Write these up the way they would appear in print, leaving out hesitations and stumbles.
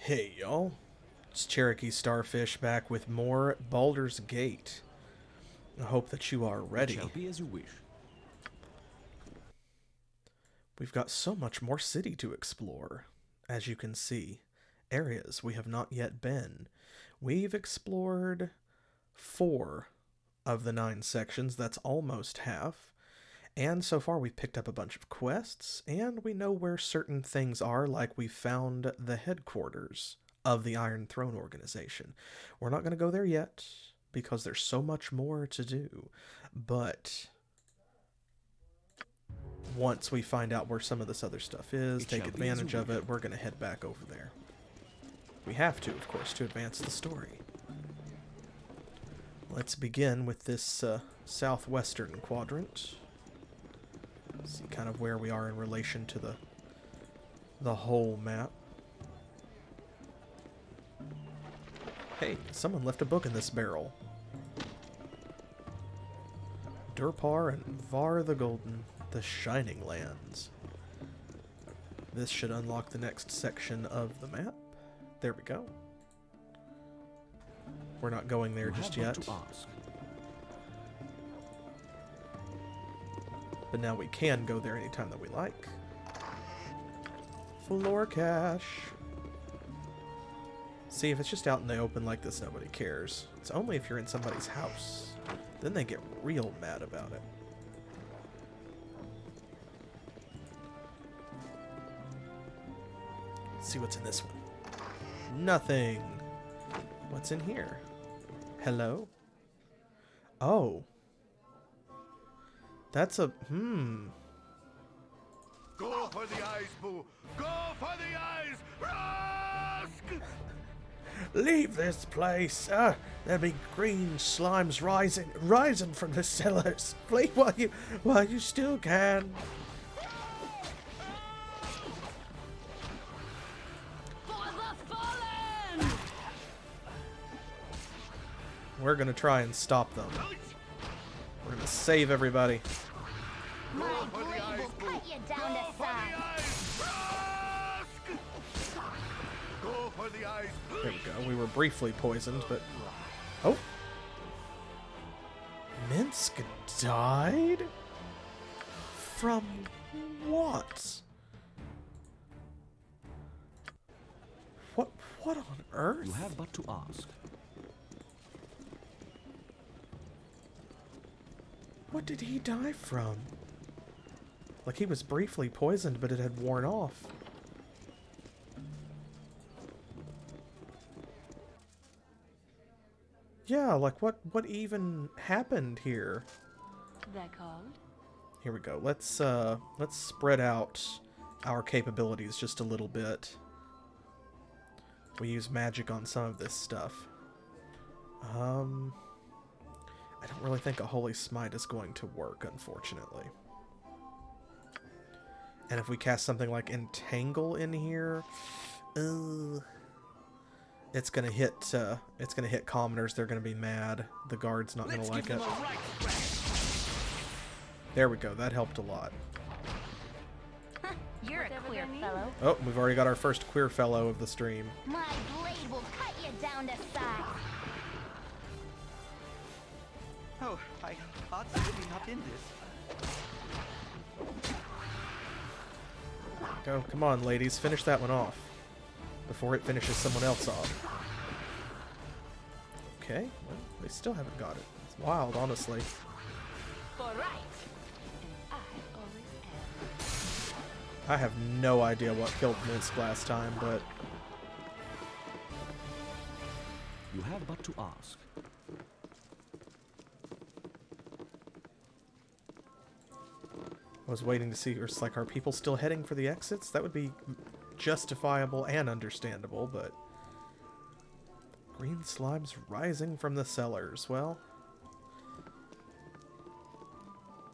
Hey y'all, it's CherokeeStarfish back with more Baldur's Gate. I hope that you are ready. It shall be as you wish. We've got so much more city to explore. As you can see, areas we have not yet been. We've explored 4 of the 9 sections, that's almost half. And so far we've picked up a bunch of quests, and we know where certain things are, like we found the headquarters of the Iron Throne organization. We're not going to go there yet, because there's so much more to do. But once we find out where some of this other stuff is, take advantage of it, we're going to head back over there. We have to, of course, to advance the story. Let's begin with this southwestern quadrant. See kind of where we are in relation to the whole map. Hey, someone left a book in this barrel. Durpar and Var the Golden, the Shining Lands. This should unlock the next section of the map. There we go. We're not going there just yet. But now we can go there anytime that we like. Floor cache. See, if it's just out in the open like this, nobody cares. It's only if you're in somebody's house. Then they get real mad about it. Let's see what's in this one. Nothing. What's in here? Hello? Oh. That's a... Go for the eyes, Boo! Go for the eyes! Rusk! Leave this place! There'll be green slimes rising from the cellars. Flee while you still can. For the fallen! We're gonna try and stop them. We're gonna save everybody. My blade will cut you down to size. Go for the eyes! There we go. We were briefly poisoned, but... Oh! Minsk died? From what? What on earth? You have but to ask. What did he die from? Like, he was briefly poisoned, but it had worn off. Yeah, like, what even happened here? They're called? Here we go. Let's spread out our capabilities just a little bit. We use magic on some of this stuff. I don't really think a Holy Smite is going to work, unfortunately. And if we cast something like Entangle in here, it's gonna hit commoners. They're gonna be mad. The guard's not gonna like it. There we go. That helped a lot. You're a queer fellow. Oh, we've already got our first queer fellow of the stream. My blade will cut you down to size. Oh, I ought to be not in this. Go, come on, ladies, finish that one off before it finishes someone else off. Okay, well, they still haven't got it. It's wild, honestly. For right. And I always am. I have no idea what killed Minsk last time, but You have but to ask. I was waiting to see, it's like, are people still heading for the exits? That would be justifiable and understandable, but... Green slimes rising from the cellars. Well...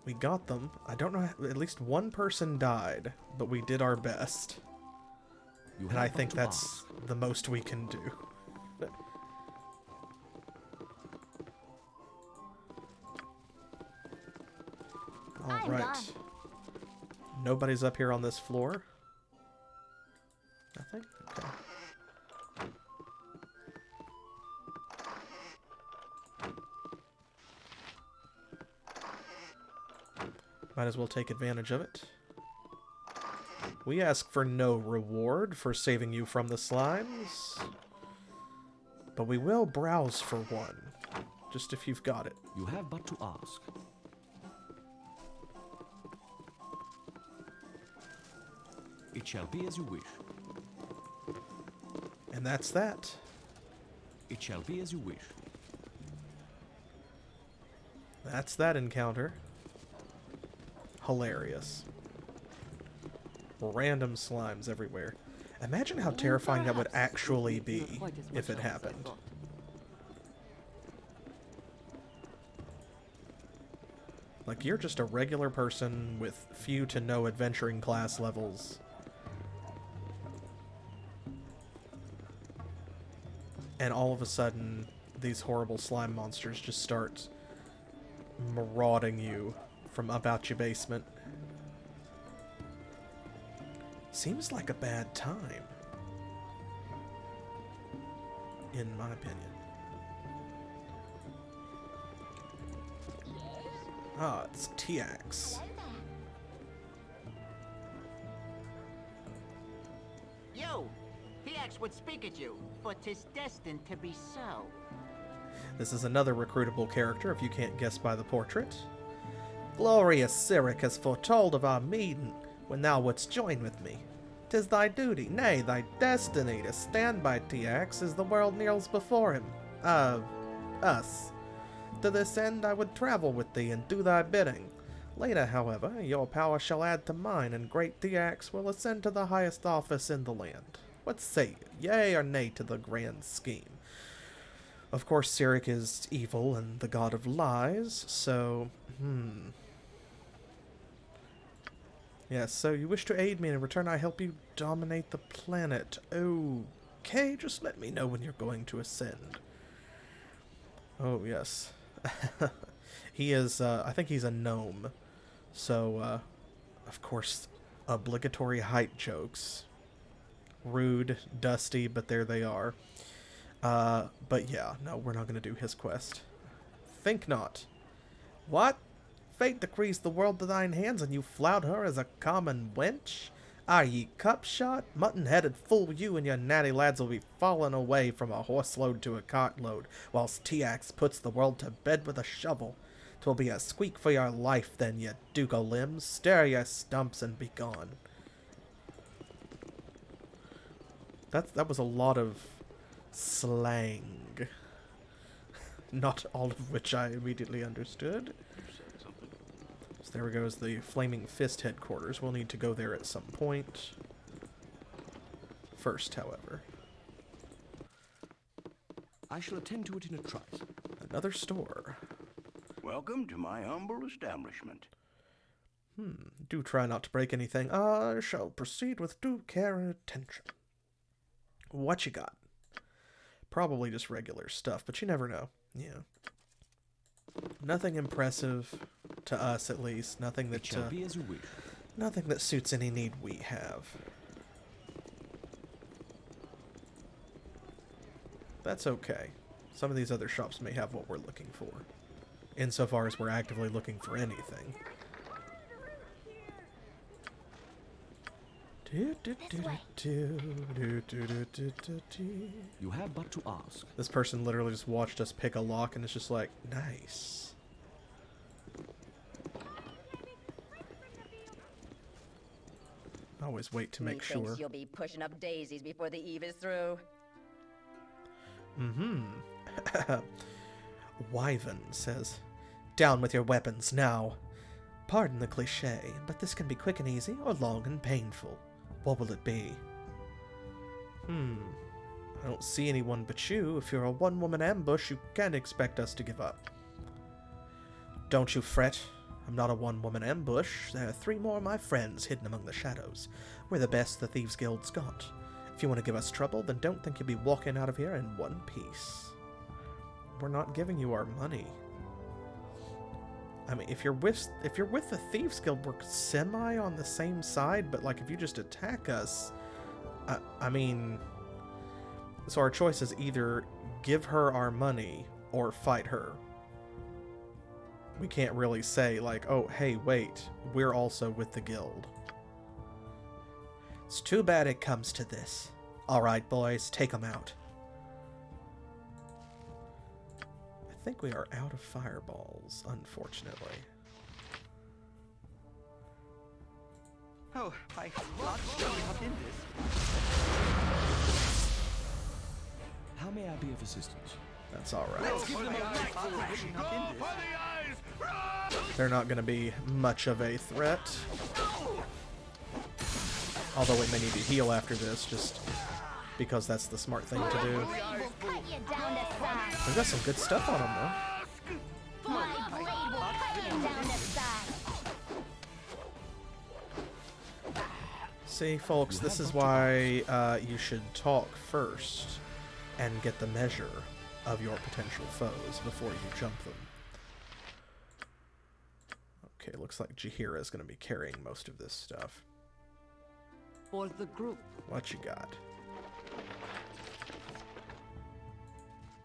We got them. I don't know, at least one person died, but we did our best. And I think that's the most we can do. Alright. Nobody's up here on this floor. Nothing? Okay. Might as well take advantage of it. We ask for no reward for saving you from the slimes, but we will browse for one, just if you've got it. You have but to ask. It shall be as you wish. And that's that. It shall be as you wish. That's that encounter. Hilarious. Random slimes everywhere. Imagine how terrifying that would actually be if it happened. Like, you're just a regular person with few to no adventuring class levels. And all of a sudden, these horrible slime monsters just start marauding you from up out your basement. Seems like a bad time, in my opinion. Ah, it's Tiax. Yo! Tiax would speak at you, for 'tis destined to be so. This is another recruitable character, if you can't guess by the portrait. Glorious Cyric has foretold of our meeting, when thou wouldst join with me. 'Tis thy duty, nay, thy destiny, to stand by Tiax as the world kneels before him. Us. To this end I would travel with thee and do thy bidding. Later, however, your power shall add to mine, and great Tiax will ascend to the highest office in the land. What say you, yea or nay to the grand scheme? Of course, Cyric is evil and the god of lies, so, Yes, so you wish to aid me, and in return I help you dominate the planet. Okay, just let me know when you're going to ascend. Oh, yes. He is, I think he's a gnome. So, of course, obligatory height jokes. Rude, dusty, but there they are. But yeah, no, we're not going to do his quest. Think not. What? Fate decrees the world to thine hands, and you flout her as a common wench? Are ye cup-shot? Mutton-headed fool, you and your natty lads will be falling away from a horse-load to a cart-load, whilst Tiax puts the world to bed with a shovel. 'Twill be a squeak for your life, then, ye ducal limbs. Stir your stumps and be gone. That was a lot of slang. Not all of which I immediately understood. So there goes the Flaming Fist headquarters. We'll need to go there at some point. First, however. I shall attend to it in a trice. Another store. Welcome to my humble establishment. Do try not to break anything. I shall proceed with due care and attention. What you got? Probably just regular stuff, but you never know. Yeah. Nothing impressive, to us at least. Nothing that, It shall be as you wish. nothing that suits any need we have. That's okay. Some of these other shops may have what we're looking for, insofar as we're actively looking for anything. You have but to ask. This person literally just watched us pick a lock and it's just like, nice. Always wait to make sure. You'll be pushing up daisies before the eve is through. Wyvern says, down with your weapons now. Pardon the cliche, but this can be quick and easy or long and painful. What will it be? I don't see anyone but you. If you're a one-woman ambush, you can't expect us to give up. Don't you fret. I'm not a one-woman ambush. There are 3 more of my friends hidden among the shadows. We're the best the Thieves Guild's got. If you want to give us trouble, then don't think you'll be walking out of here in one piece. We're not giving you our money. I mean, if you're with the Thieves Guild, we're semi on the same side, but like if you just attack us, I mean, so our choice is either give her our money or fight her. we can't really say like, oh, hey, wait, we're also with the guild. It's too bad it comes to this. All right, boys, take them out. I think we are out of fireballs, unfortunately. Oh, I thought really not in this. How may I be of assistance? That's all right. Go for the eyes, Thought fool. really not in Go this. for the eyes! Run! They're not going to be much of a threat. Although we may need to heal after this, just because that's the smart thing to do. Blade will cut you down to size. We've got some good stuff on them, though. My blade will cut you down to size. See, folks, this is why you should talk first and get the measure of your potential foes before you jump them. Okay, looks like Jahira is going to be carrying most of this stuff. For the group. What you got?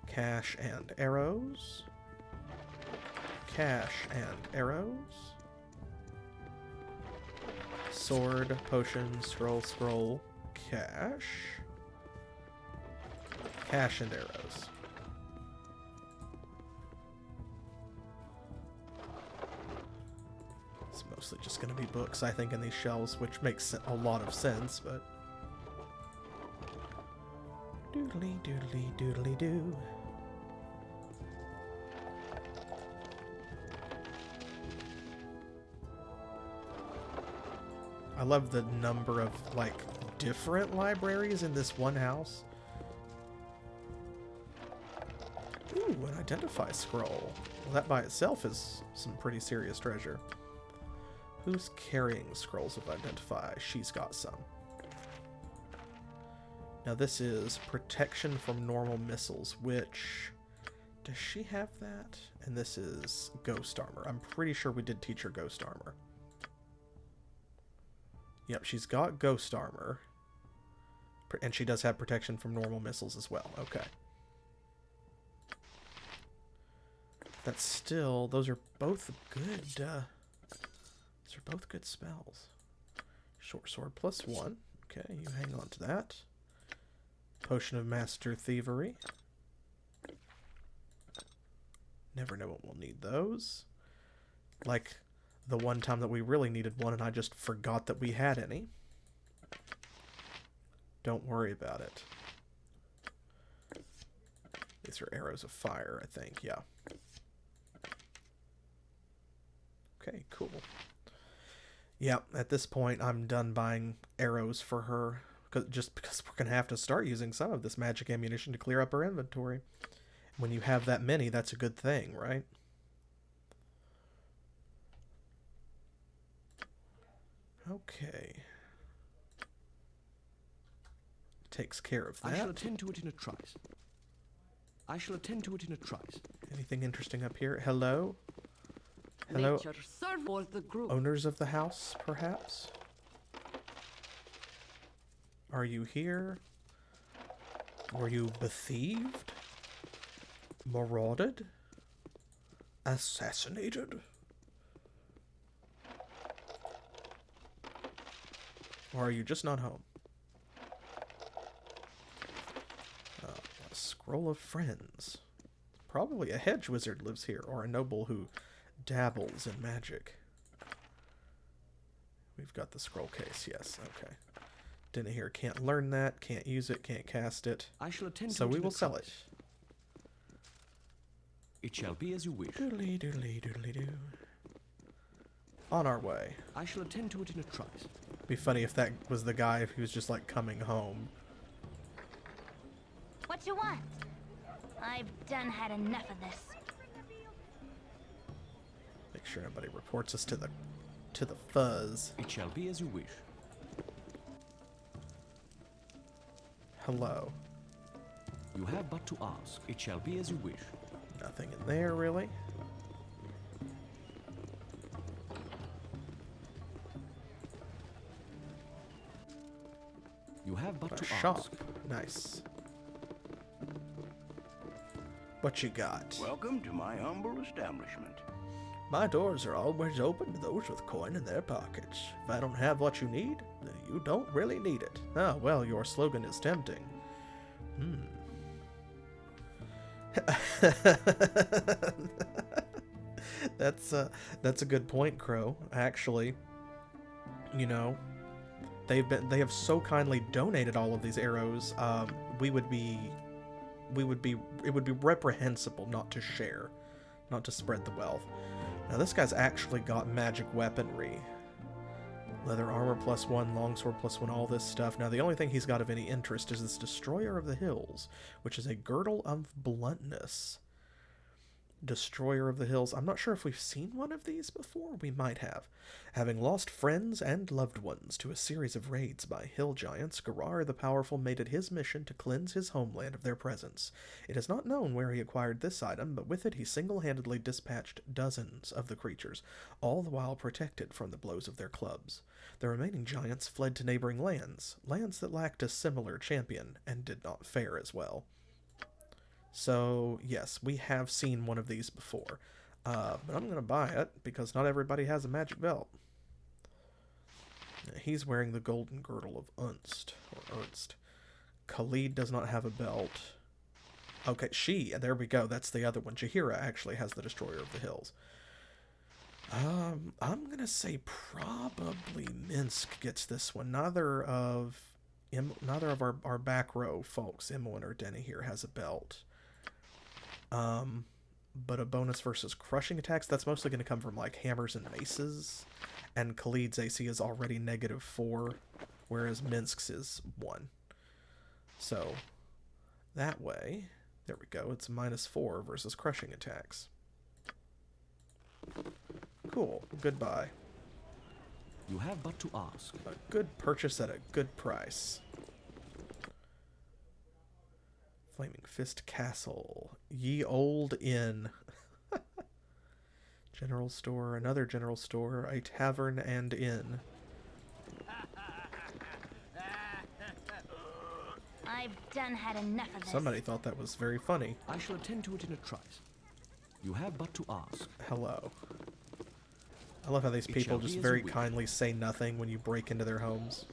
Cash and arrows. Cash and arrows. Sword, potion, scroll, cash. Cash and arrows. It's mostly just going to be books, I think, in these shelves, which makes a lot of sense, but... Doodly doodly doodly doo. I love the number of, like, different libraries in this one house. Ooh, an identify scroll. Well, that by itself is some pretty serious treasure. Who's carrying scrolls of identify? She's got some. Now this is protection from normal missiles, which... Does she have that? And this is ghost armor. I'm pretty sure we did teach her ghost armor. Yep, she's got ghost armor. And she does have protection from normal missiles as well. Okay. That's still... Those are both good... those are both good spells. Short sword +1. Okay, you hang on to that. Potion of Master Thievery. Never know when we'll need those. Like the one time that we really needed one and I just forgot that we had any. Don't worry about it. These are arrows of fire, I think. Yeah. Okay, cool. Yeah, at this point, I'm done buying arrows for her. Just because we're going to have to start using some of this magic ammunition to clear up our inventory. When you have that many, that's a good thing, right? Okay. Takes care of that. I shall attend to it in a trice. I shall attend to it in a trice. Anything interesting up here? Hello? Hello? Nature serve for the group. Owners of the house, perhaps? Are you here? Were you bethieved? Marauded? Assassinated? Or are you just not home? A scroll of friends. Probably a hedge wizard lives here, or a noble who dabbles in magic. We've got the scroll case, yes, okay. Didn't hear, can't learn that, can't use it, can't cast it. I shall attend to So it we in a will sell it. trice. It shall be as you wish. Doodly doodly doodly doo. On our way. I shall attend to it in a trice. Be funny if that was the guy who was just like coming home. What you want? I've done had enough of this. Make sure nobody reports us to the fuzz. It shall be as you wish. Hello. You have but to ask. It shall be as you wish. Nothing in there really. You have but A to shop. ask. Nice. What you got? Welcome to my humble establishment. My doors are always open to those with coin in their pockets. If I don't have what you need, then you don't really need it. Ah, well, your slogan is tempting. That's a good point, Crow. Actually, you know, they have so kindly donated all of these arrows. It would be reprehensible not to share, not to spread the wealth. Now this guy's actually got magic weaponry. Leather armor +1, longsword +1, all this stuff. Now the only thing he's got of any interest is this Destroyer of the Hills, which is a girdle of bluntness. Destroyer of the Hills. I'm not sure if we've seen one of these before. We might have. Having lost friends and loved ones to a series of raids by hill giants, Garar the Powerful made it his mission to cleanse his homeland of their presence. It is not known where he acquired this item, but with it he single-handedly dispatched dozens of the creatures, all the while protected from the blows of their clubs. The remaining giants fled to neighboring lands that lacked a similar champion, and did not fare as well. So, yes, we have seen one of these before. But I'm going to buy it, because not everybody has a magic belt. He's wearing the golden girdle of Ernst. Khalid does not have a belt. Okay, there we go, that's the other one. Jaheira actually has the Destroyer of the Hills. I'm going to say probably Minsk gets this one. Neither of our back row folks, Imoen or Denny here, has a belt. But a bonus versus crushing attacks, that's mostly going to come from like hammers and maces, and Khalid's AC is already -4, whereas Minsk's is 1. So that way, there we go, it's -4 versus crushing attacks. Cool, goodbye. You have but to ask. A good purchase at a good price. Flaming Fist Castle. Ye Old Inn. General store, another general store, a tavern and inn. I've done had enough of this. Somebody thought that was very funny. I shall attend to it in a trice. You have but to ask. Hello. I love how these people just very kindly say nothing when you break into their homes.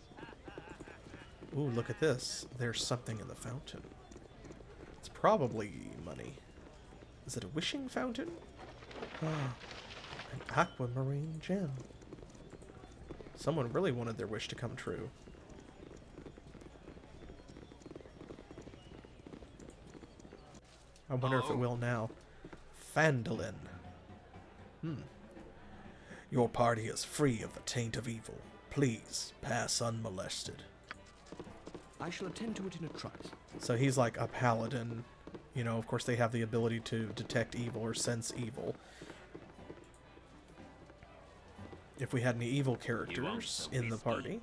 Ooh, look at this. There's something in the fountain. It's probably money. Is it a wishing fountain? Ah, an aquamarine gem. Someone really wanted their wish to come true. I wonder if it will now. Phandalin. Your party is free of the taint of evil. Please, pass unmolested. I shall attend to it in a trice. So he's like a paladin. You know, of course they have the ability to detect evil or sense evil. If we had any evil characters in the party,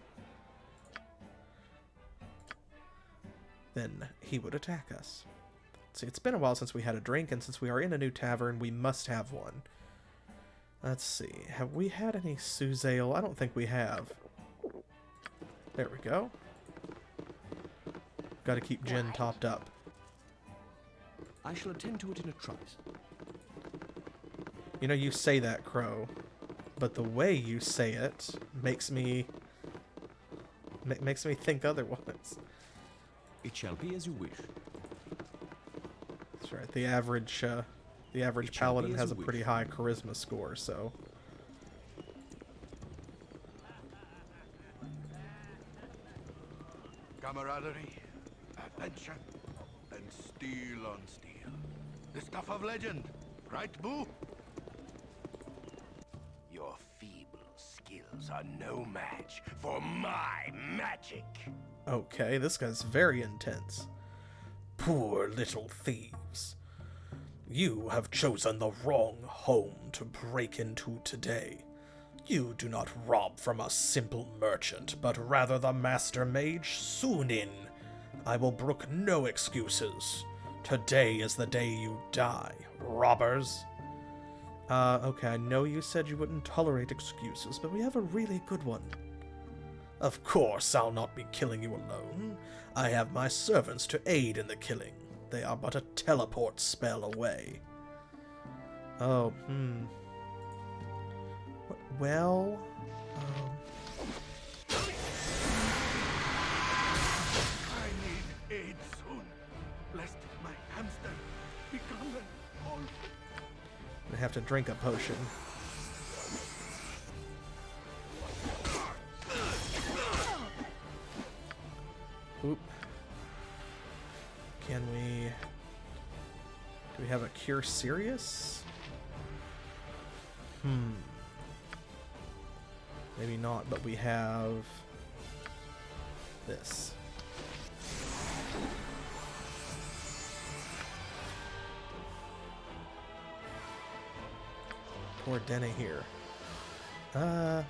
then he would attack us. See, it's been a while since we had a drink, and since we are in a new tavern, we must have one. Let's see. Have we had any Suzale? I don't think we have. There we go. Got to keep Jen topped up. I shall attend to it in a trice. You know, you say that, Crow, but the way you say it makes me think otherwise. It shall be as you wish. That's right. The average paladin has a pretty high charisma score, so. Camaraderie, adventure, and steel on steel. The stuff of legend, right, Boo? Your feeble skills are no match for my magic. Okay, this guy's very intense. Poor little thieves. You have chosen the wrong home to break into today. You do not rob from a simple merchant, but rather the master mage Sunin. I will brook no excuses. Today is the day you die, robbers. Okay, I know you said you wouldn't tolerate excuses, but we have a really good one. Of course, I'll not be killing you alone. I have my servants to aid in the killing. They are but a teleport spell away. Oh, Well, I need aid soon, lest my hamster become an orphan. I have to drink a potion. Oop. Can we... Do we have a Cure Serious? Maybe not, but we have... this. Poor Denny here. Oh.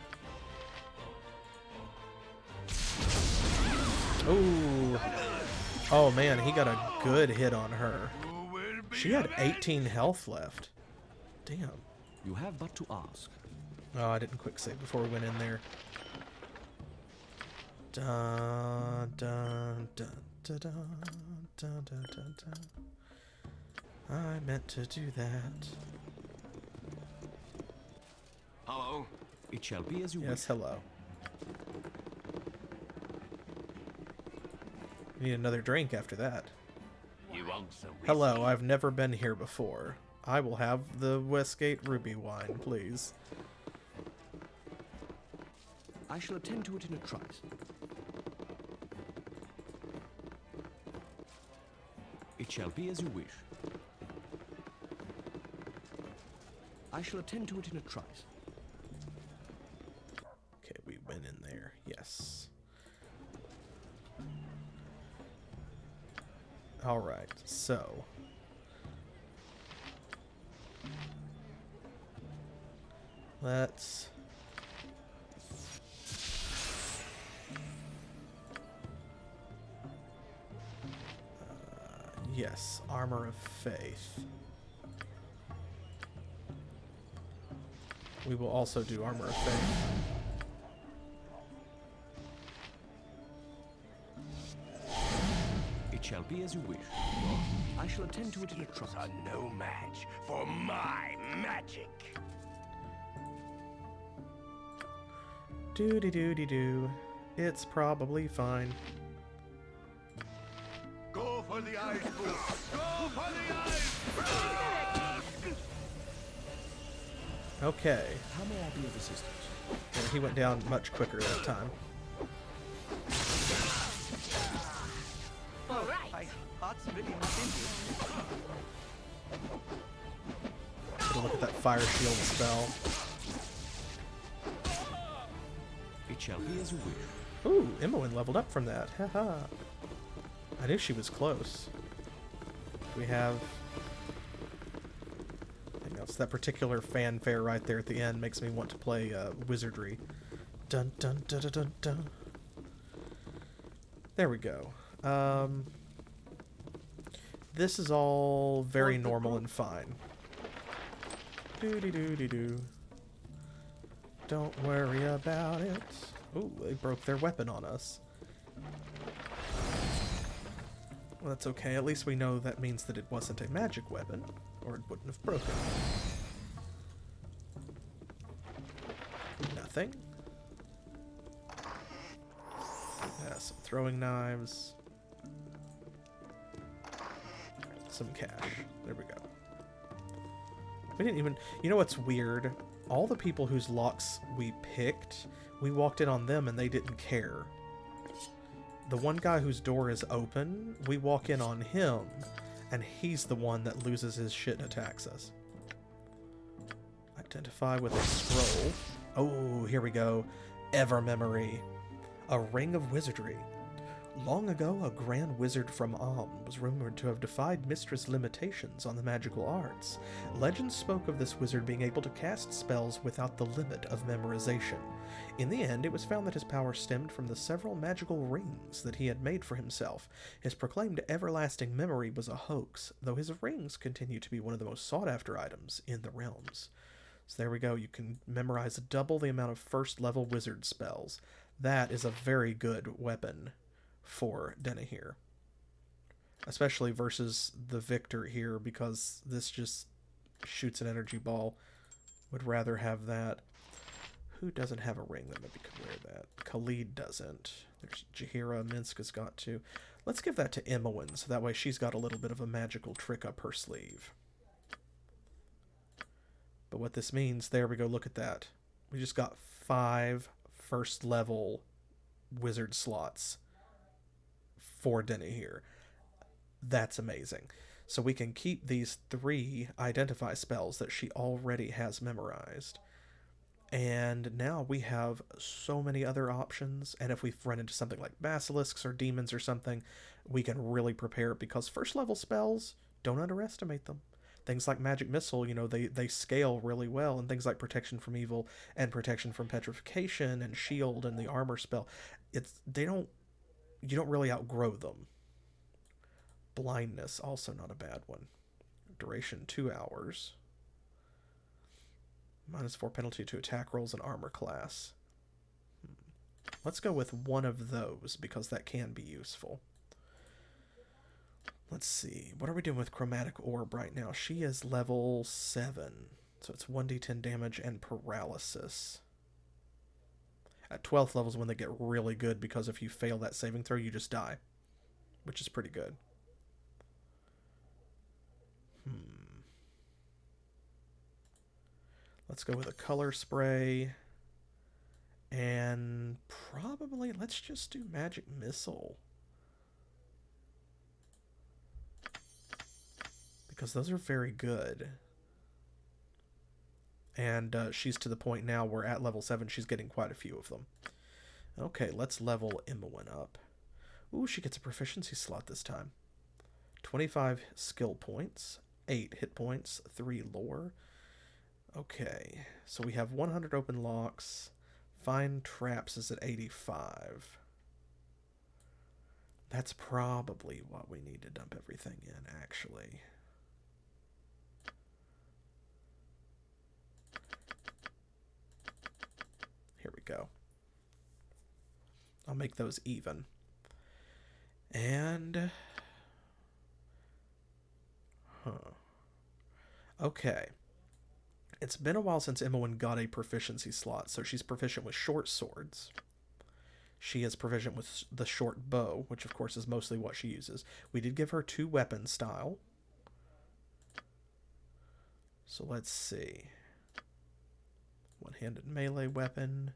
Oh man, he got a good hit on her. She had 18 health left. Damn. You have but to ask. Oh, I didn't quick save before we went in there. Dun dun dun dun dun dun dun dun dun. I meant to do that. Hello. It shall be as you wish. Yes, hello. Need another drink after that. You want some Hello, I've never been here before. I will have the Westgate Ruby wine, please. I shall attend to it in a trice. It shall be as you wish. I shall attend to it in a trice. Okay, we went in there. Yes. Alright, so... let's... yes, Armor of Faith. We will also do Armor of Faith. It shall be as you wish. I shall attend to it in a trice. are no match for my magic. Doo-dee-doo-dee-doo. It's probably fine. Go for the ice pool. Go for the ice. Okay. How may I be of assistance? And he went down much quicker that time. Oh, my heart's really not in you. Take a look at that Fire Shield spell. It shall be as you wish. Ooh, Imoen leveled up from that. Haha. I knew she was close. We have... anything else? That particular fanfare right there at the end makes me want to play Wizardry. Dun dun dun dun dun dun. There we go. This is all very normal and fine. Doo-dee-doo-dee-doo. Don't worry about it. Ooh, they broke their weapon on us. Well, that's okay. At least we know that means that it wasn't a magic weapon, or it wouldn't have broken. Nothing. Yeah, some throwing knives. Some cash. There we go. We didn't even... You know what's weird? All the people whose locks we picked, we walked in on them and they didn't care. The one guy whose door is open, we walk in on him, and he's the one that loses his shit and attacks us. Identify with a scroll. Oh, here we go. Ever memory. A ring of wizardry. Long ago, a grand wizard from was rumored to have defied Mistress' limitations on the magical arts. Legend spoke of this wizard being able to cast spells without the limit of memorization. In the end, it was found that his power stemmed from the several magical rings that he had made for himself. His proclaimed everlasting memory was a hoax, though his rings continue to be one of the most sought-after items in the realms. So there we go. You can memorize double the amount of first-level wizard spells. That is a very good weapon for Denna here, especially versus the Victor here, because this just shoots an energy ball. Would rather have that. Who doesn't have a ring that maybe could wear that? Khalid doesn't. There's Jahira. Minsk has got to. Let's give that to Imowen, so that way she's got a little bit of a magical trick up her sleeve. But what this means, there we go, look at that. We just got 5 first level wizard slots for Denny here. That's amazing. So we can keep these 3 identify spells that she already has memorized. And now we have so many other options, and if we run into something like basilisks or demons or something, we can really prepare, because first level spells, don't underestimate them. Things like Magic Missile, you know, they scale really well, and things like Protection from Evil and Protection from Petrification and Shield and the Armor spell, you don't really outgrow them. Blindness, also not a bad one. Duration 2 hours. -4 penalty to attack rolls and armor class. Let's go with one of those, because that can be useful. Let's see. What are we doing with Chromatic Orb right now? She is level 7. So it's 1d10 damage and paralysis. At 12th levels when they get really good, because if you fail that saving throw, you just die. Which is pretty good. Let's go with a color spray. And probably let's just do Magic Missile. Because those are very good. And she's to the point now where at level 7 she's getting quite a few of them. Okay, let's level Imowen up. Ooh, she gets a proficiency slot this time. 25 skill points, 8 hit points, 3 lore. Okay, so we have 100 open locks. Find traps is at 85. That's probably what we need to dump everything in, actually. Here we go. I'll make those even. And... Okay. It's been a while since Imowen got a proficiency slot, so she's proficient with short swords. She is proficient with the short bow, which of course is mostly what she uses. We did give her 2 weapon style. So let's see. One-handed melee weapon.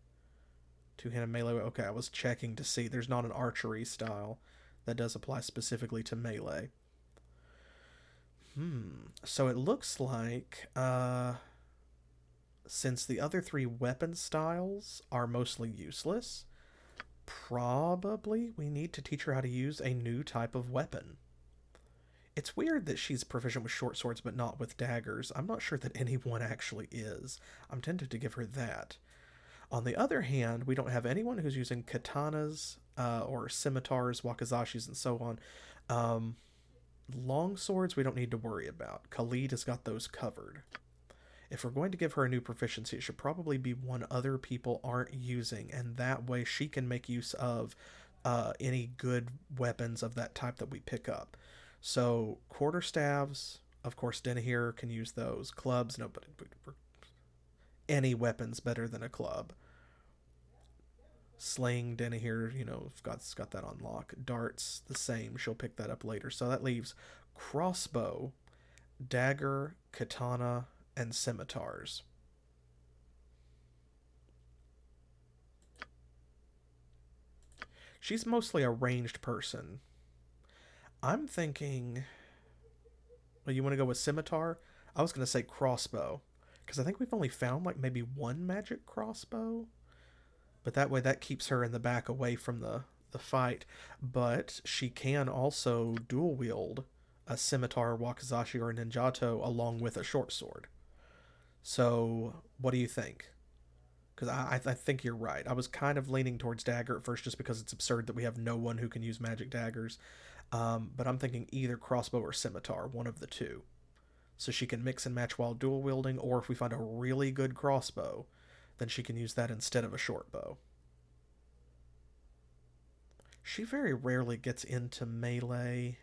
Two-handed melee weapon. Okay, I was checking to see. There's not an archery style that does apply specifically to melee. So it looks like... since the other 3 weapon styles are mostly useless, probably we need to teach her how to use a new type of weapon. It's weird that she's proficient with short swords but not with daggers. I'm not sure that anyone actually is. I'm tempted to give her that. On the other hand, we don't have anyone who's using katanas or scimitars, wakizashis, and so on. Long swords we don't need to worry about. Khalid has got those covered. If we're going to give her a new proficiency, it should probably be one other people aren't using, and that way she can make use of any good weapons of that type that we pick up. So, quarterstaves, of course, Denahir can use those. Clubs, nobody. Any weapon's better than a club. Sling, Denahir, you know, got that on lock. Darts, the same. She'll pick that up later. So that leaves crossbow, dagger, katana, and scimitars. She's mostly a ranged person. I'm thinking... Well, you want to go with scimitar? I was going to say crossbow, because I think we've only found like maybe 1 magic crossbow. But that way that keeps her in the back away from the fight. But she can also dual wield a scimitar, wakizashi, or a ninjato along with a short sword. So, what do you think? Because I think you're right. I was kind of leaning towards dagger at first just because it's absurd that we have no one who can use magic daggers. But I'm thinking either crossbow or scimitar, one of the 2. So she can mix and match while dual wielding, or if we find a really good crossbow, then she can use that instead of a short bow. She very rarely gets into melee.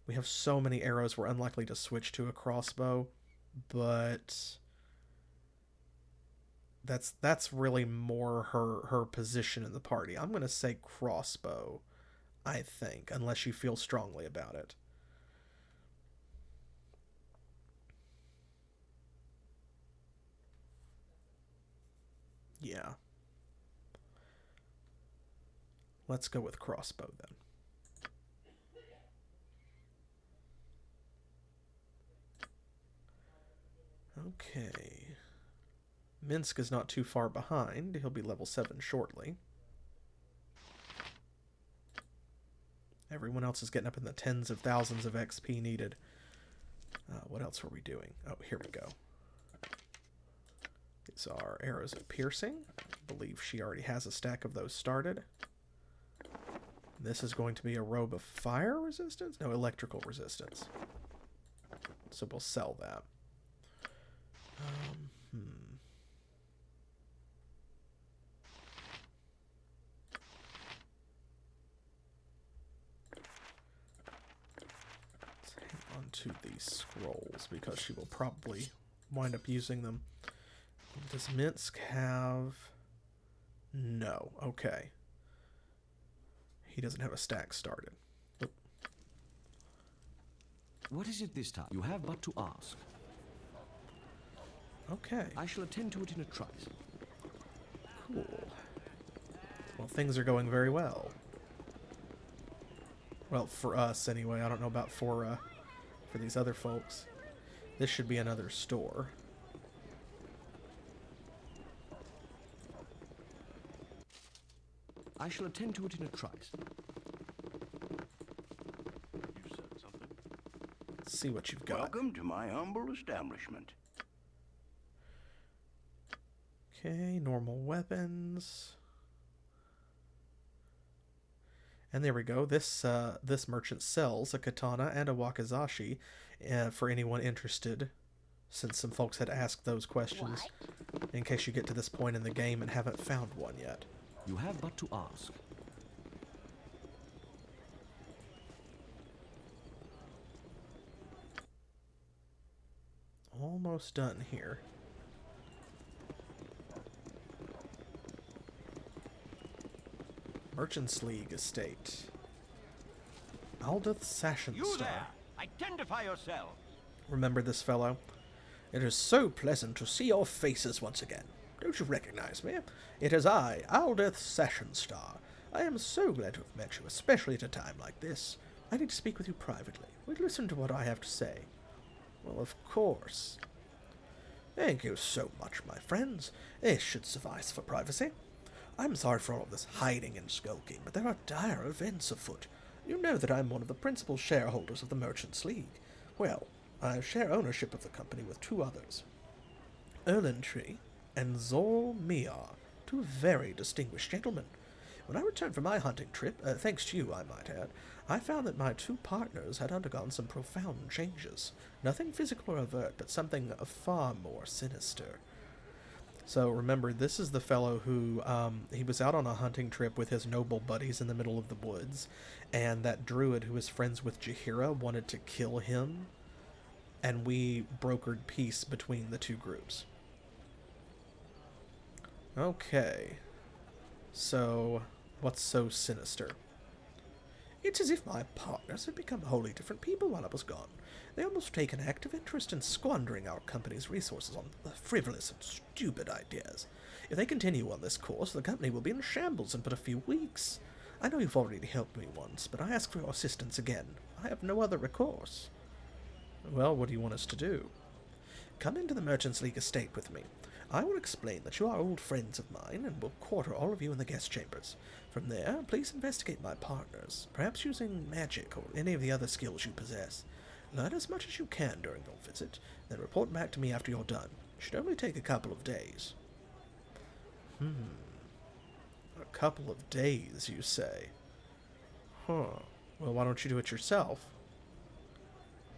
We have so many arrows we're unlikely to switch to a crossbow. But That's really more her position in the party. I'm gonna say crossbow, I think, unless you feel strongly about it. Yeah. Let's go with crossbow then. Okay. Minsk is not too far behind. He'll be level 7 shortly. Everyone else is getting up in the tens of thousands of XP needed. What else were we doing? Oh, here we go. These are arrows of piercing. I believe she already has a stack of those started. This is going to be a robe of fire resistance? No, electrical resistance. So we'll sell that. Let's hang on to these scrolls because she will probably wind up using them. Does Minsk have... No. Okay. He doesn't have a stack started. Oop. What is it this time? You have but to ask. Okay. I shall attend to it in a trice. Cool. Well, things are going very well. Well, for us anyway. I don't know about for these other folks. This should be another store. I shall attend to it in a trice. You said something? Let's see what you've got. Welcome to my humble establishment. Okay, normal weapons. And there we go. This merchant sells a katana and a wakizashi for anyone interested, since some folks had asked those questions, in case you get to this point in the game and haven't found one yet. You have but to ask. Almost done here. Merchants League Estate. Aldith Sashenstar. You there! Identify yourselves! Remember this fellow? It is so pleasant to see your faces once again. Don't you recognize me? It is I, Aldith Sashenstar. I am so glad to have met you, especially at a time like this. I need to speak with you privately. Will you listen to what I have to say? Well, of course. Thank you so much, my friends. This should suffice for privacy. I'm sorry for all of this hiding and skulking, but there are dire events afoot. You know that I'm one of the principal shareholders of the Merchants League. Well, I share ownership of the company with two others. Erlentree and Zol Miar, two very distinguished gentlemen. When I returned from my hunting trip, thanks to you, I might add, I found that my two partners had undergone some profound changes. Nothing physical or overt, but something far more sinister. So remember, this is the fellow who, he was out on a hunting trip with his noble buddies in the middle of the woods, and that druid who is friends with Jaheira wanted to kill him, and we brokered peace between the two groups. Okay. So, what's so sinister? It's as if my partners had become wholly different people while I was gone. They almost take an active interest in squandering our company's resources on frivolous and stupid ideas. If they continue on this course, the company will be in shambles in but a few weeks. I know you've already helped me once, but I ask for your assistance again. I have no other recourse. Well, what do you want us to do? Come into the Merchants League estate with me. I will explain that you are old friends of mine and will quarter all of you in the guest chambers. From there, please investigate my partners, perhaps using magic or any of the other skills you possess. Learn as much as you can during your visit, then report back to me after you're done. It should only take a couple of days. A couple of days, you say? Huh. Well, why don't you do it yourself?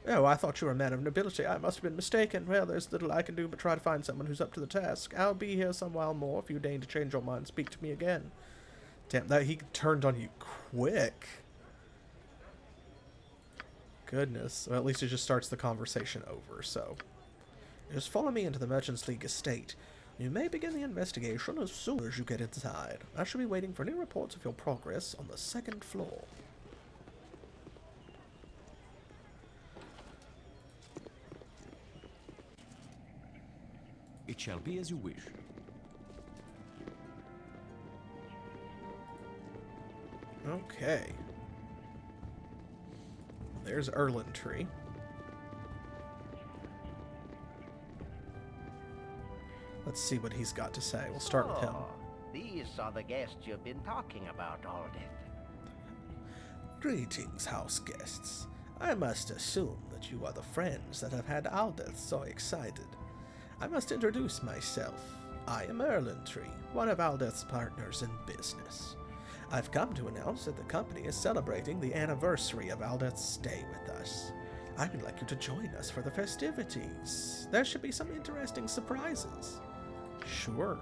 Oh, I thought you were a man of nobility. I must have been mistaken. Well, there's little I can do but try to find someone who's up to the task. I'll be here some while more. If you deign to change your mind, speak to me again. Damn, that he turned on you quick. Goodness. Well, at least it just starts the conversation over, so. Just follow me into the Merchants League estate. You may begin the investigation as soon as you get inside. I shall be waiting for any reports of your progress on the second floor. It shall be as you wish. Okay. There's Erlentree. Let's see what he's got to say. We'll start with him. These are the guests you've been talking about, Aldith. Greetings, house guests. I must assume that you are the friends that have had Aldith so excited. I must introduce myself. I am Erlentree, one of Aldith's partners in business. I've come to announce that the company is celebrating the anniversary of Aldith's stay with us. I would like you to join us for the festivities. There should be some interesting surprises. Sure.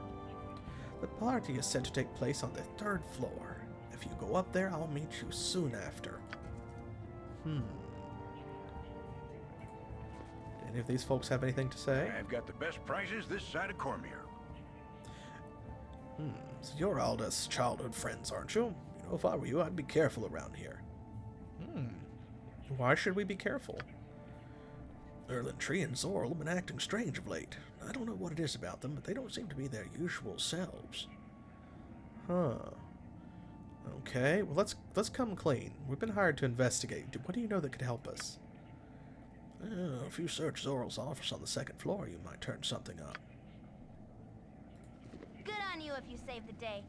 The party is set to take place on the 3rd floor. If you go up there, I'll meet you soon after. Any of these folks have anything to say? I've got the best prizes this side of Cormier. So you're Aldith's childhood friends, aren't you? You know, if I were you, I'd be careful around here. Why should we be careful? Erlentree and Zorl have been acting strange of late. I don't know what it is about them, but they don't seem to be their usual selves. Huh. Okay, well let's come clean. We've been hired to investigate. What do you know that could help us? If you search Zorl's office on the 2nd floor, you might turn something up. Good on you if you save the day.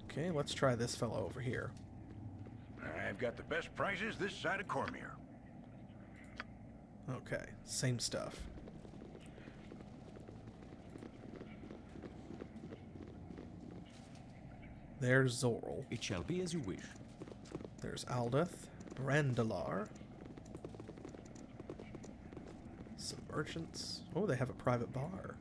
Okay, let's try this fellow over here. I've got the best prizes this side of Cormier. Okay, same stuff. There's Zorl. It shall be as you wish. There's Aldith, Brandalar. Some merchants. Oh, they have a private bar.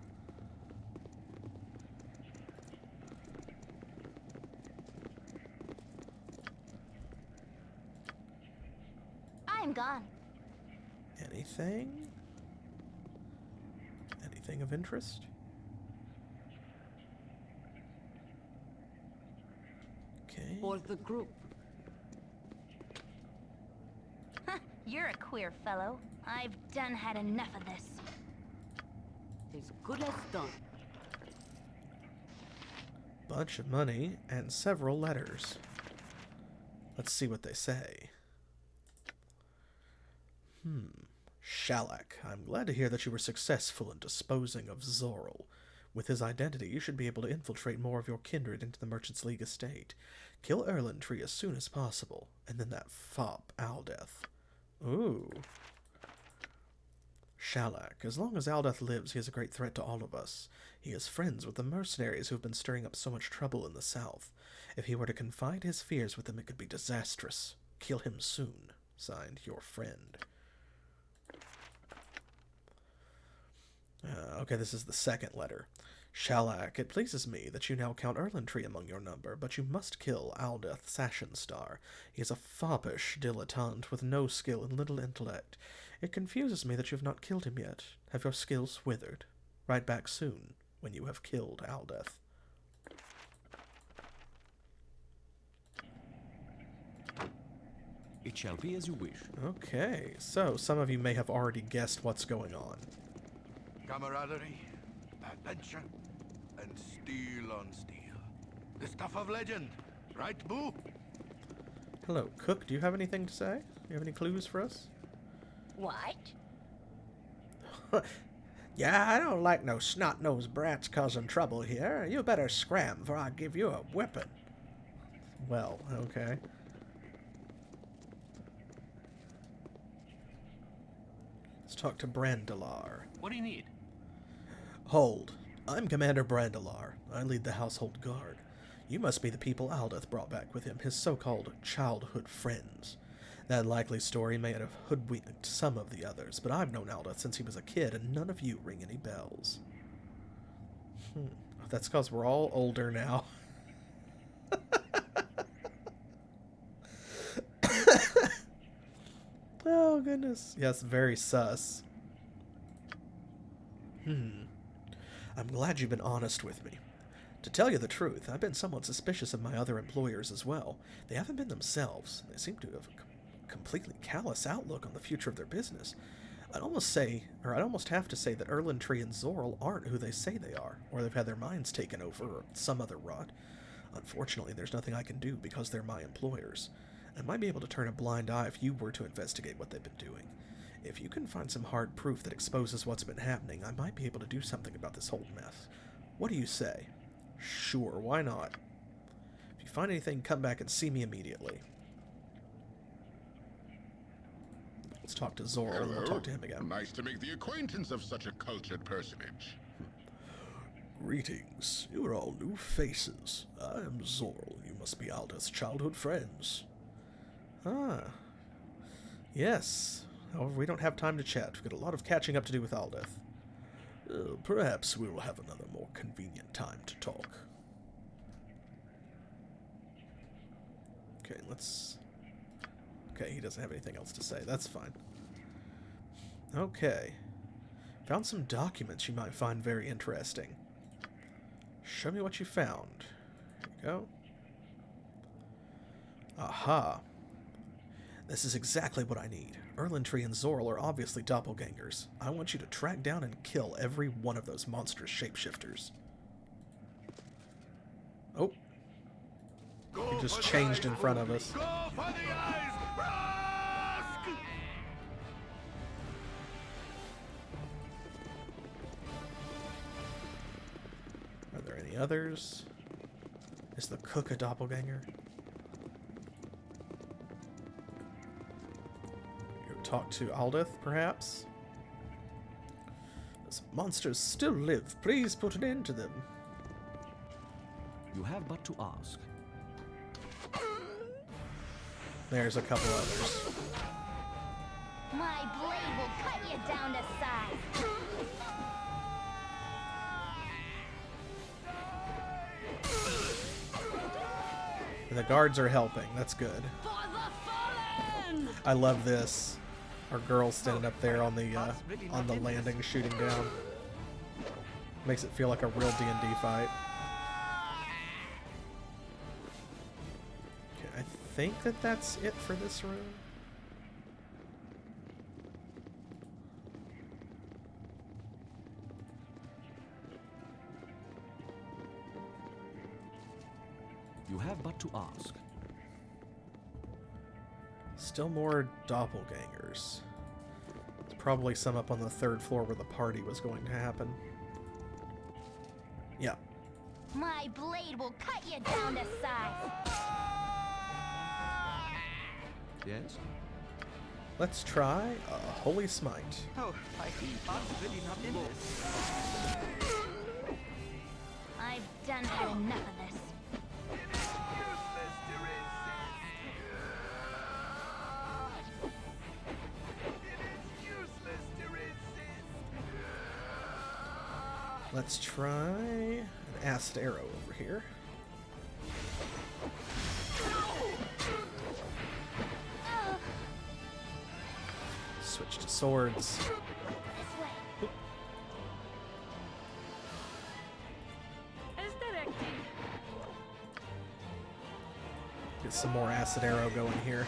I'm gone. Anything? Anything of interest? Okay. For the group. You're a queer fellow. I've done had enough of this. As good as done. Bunch of money and several letters. Let's see what they say. Shalak, I'm glad to hear that you were successful in disposing of Zorl. With his identity, you should be able to infiltrate more of your kindred into the Merchants League estate. Kill Erlentree as soon as possible, and then that fop, Aldith. Ooh. Shalak, as long as Aldith lives, he is a great threat to all of us. He is friends with the mercenaries who have been stirring up so much trouble in the south. If he were to confide his fears with them, it could be disastrous. Kill him soon. Signed, your friend. Okay, this is the 2nd letter. Shalak, it pleases me that you now count Erlentree among your number, but you must kill Aldith Sashenstar. He is a foppish dilettante with no skill and little intellect. It confuses me that you have not killed him yet. Have your skills withered? Write back soon, when you have killed Aldith. It shall be as you wish. Okay, so some of you may have already guessed what's going on. Camaraderie, adventure, and steel on steel. The stuff of legend, right, Boo? Hello, Cook, do you have anything to say? Do you have any clues for us? What? Yeah, I don't like no snot-nosed brats causing trouble here. You better scram, for I give you a whipping. Well, okay. Let's talk to Brandalar. What do you need? Hold. I'm Commander Brandalar. I lead the household guard. You must be the people Aldith brought back with him, his so-called childhood friends. That likely story may have hoodwinked some of the others, but I've known Aldith since he was a kid, and none of you ring any bells. That's because we're all older now. Oh, goodness. Yes, very sus. I'm glad you've been honest with me. To tell you the truth, I've been somewhat suspicious of my other employers as well. They haven't been themselves. They seem to have a completely callous outlook on the future of their business. I'd almost have to say that Erlentree and Zorl aren't who they say they are, or they've had their minds taken over, or some other rot. Unfortunately, there's nothing I can do because they're my employers. I might be able to turn a blind eye if you were to investigate what they've been doing. If you can find some hard proof that exposes what's been happening, I might be able to do something about this whole mess. What do you say? Sure, why not? If you find anything, come back and see me immediately. Let's talk to Zorl, and we'll talk to him again. Nice to make the acquaintance of such a cultured personage. Greetings. You are all new faces. I am Zorl. You must be Aldeth's childhood friends. Ah. Yes. However, we don't have time to chat. We've got a lot of catching up to do with Aldeth. Perhaps we will have another more convenient time to talk. Okay, let's... Okay, he doesn't have anything else to say. That's fine. Okay. Found some documents you might find very interesting. Show me what you found. Here we go. Aha. This is exactly what I need. Erlentree and Zorl are obviously doppelgangers. I want you to track down and kill every one of those monstrous shapeshifters. Oh. He just changed in front of us. Go for the eyes! Rask! Are there any others? Is the cook a doppelganger? Talk to Aldeth, perhaps? Those monsters still live. Please put an end to them. You have but to ask. There's a couple others. My blade will cut you down to size. And the guards are helping. That's good. I love this. Our girl standing up there on the landing, shooting down. Makes it feel like a real D&D fight. Okay, I think that's it for this room. You have but to ask. Still more doppelgangers. There's probably some up on the third floor where the party was going to happen. Yeah. My blade will cut you down to size. Yes? Let's try a Holy Smite. Oh, I'm really not in this. I've done had enough of this. Let's try an acid arrow over here. Switch to swords. Oop. Get some more acid arrow going here.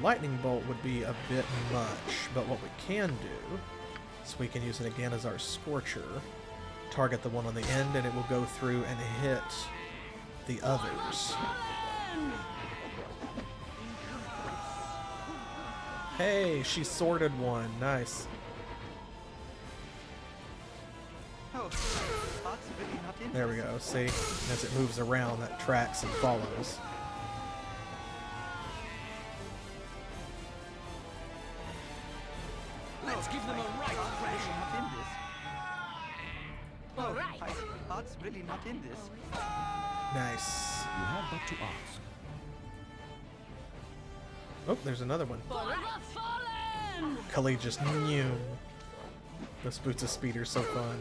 Lightning bolt would be a bit much, but what we can do is we can use it again as our scorcher. Target the one on the end and it will go through and hit the others. Hey, she sorted one. Nice. Oh, Art's really not in There we go. See? As it moves around, that tracks and follows. Let's give them a right crash. Not in this. All right. Art's really not in this. Nice. You have but to ask. Oh, there's another one. Kali just knew. Those boots of speed are so fun.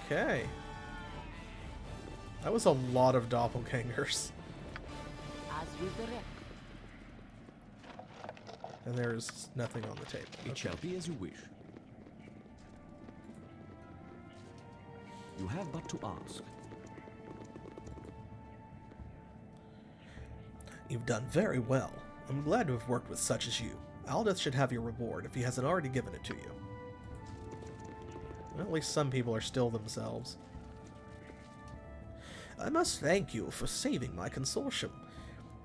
Okay. That was a lot of doppelgangers. As you direct. And there's nothing on the table. It shall be as you wish. You have but to ask. You've done very well. I'm glad to have worked with such as you. Aldith should have your reward if he hasn't already given it to you. Well, at least some people are still themselves. I must thank you for saving my consortium.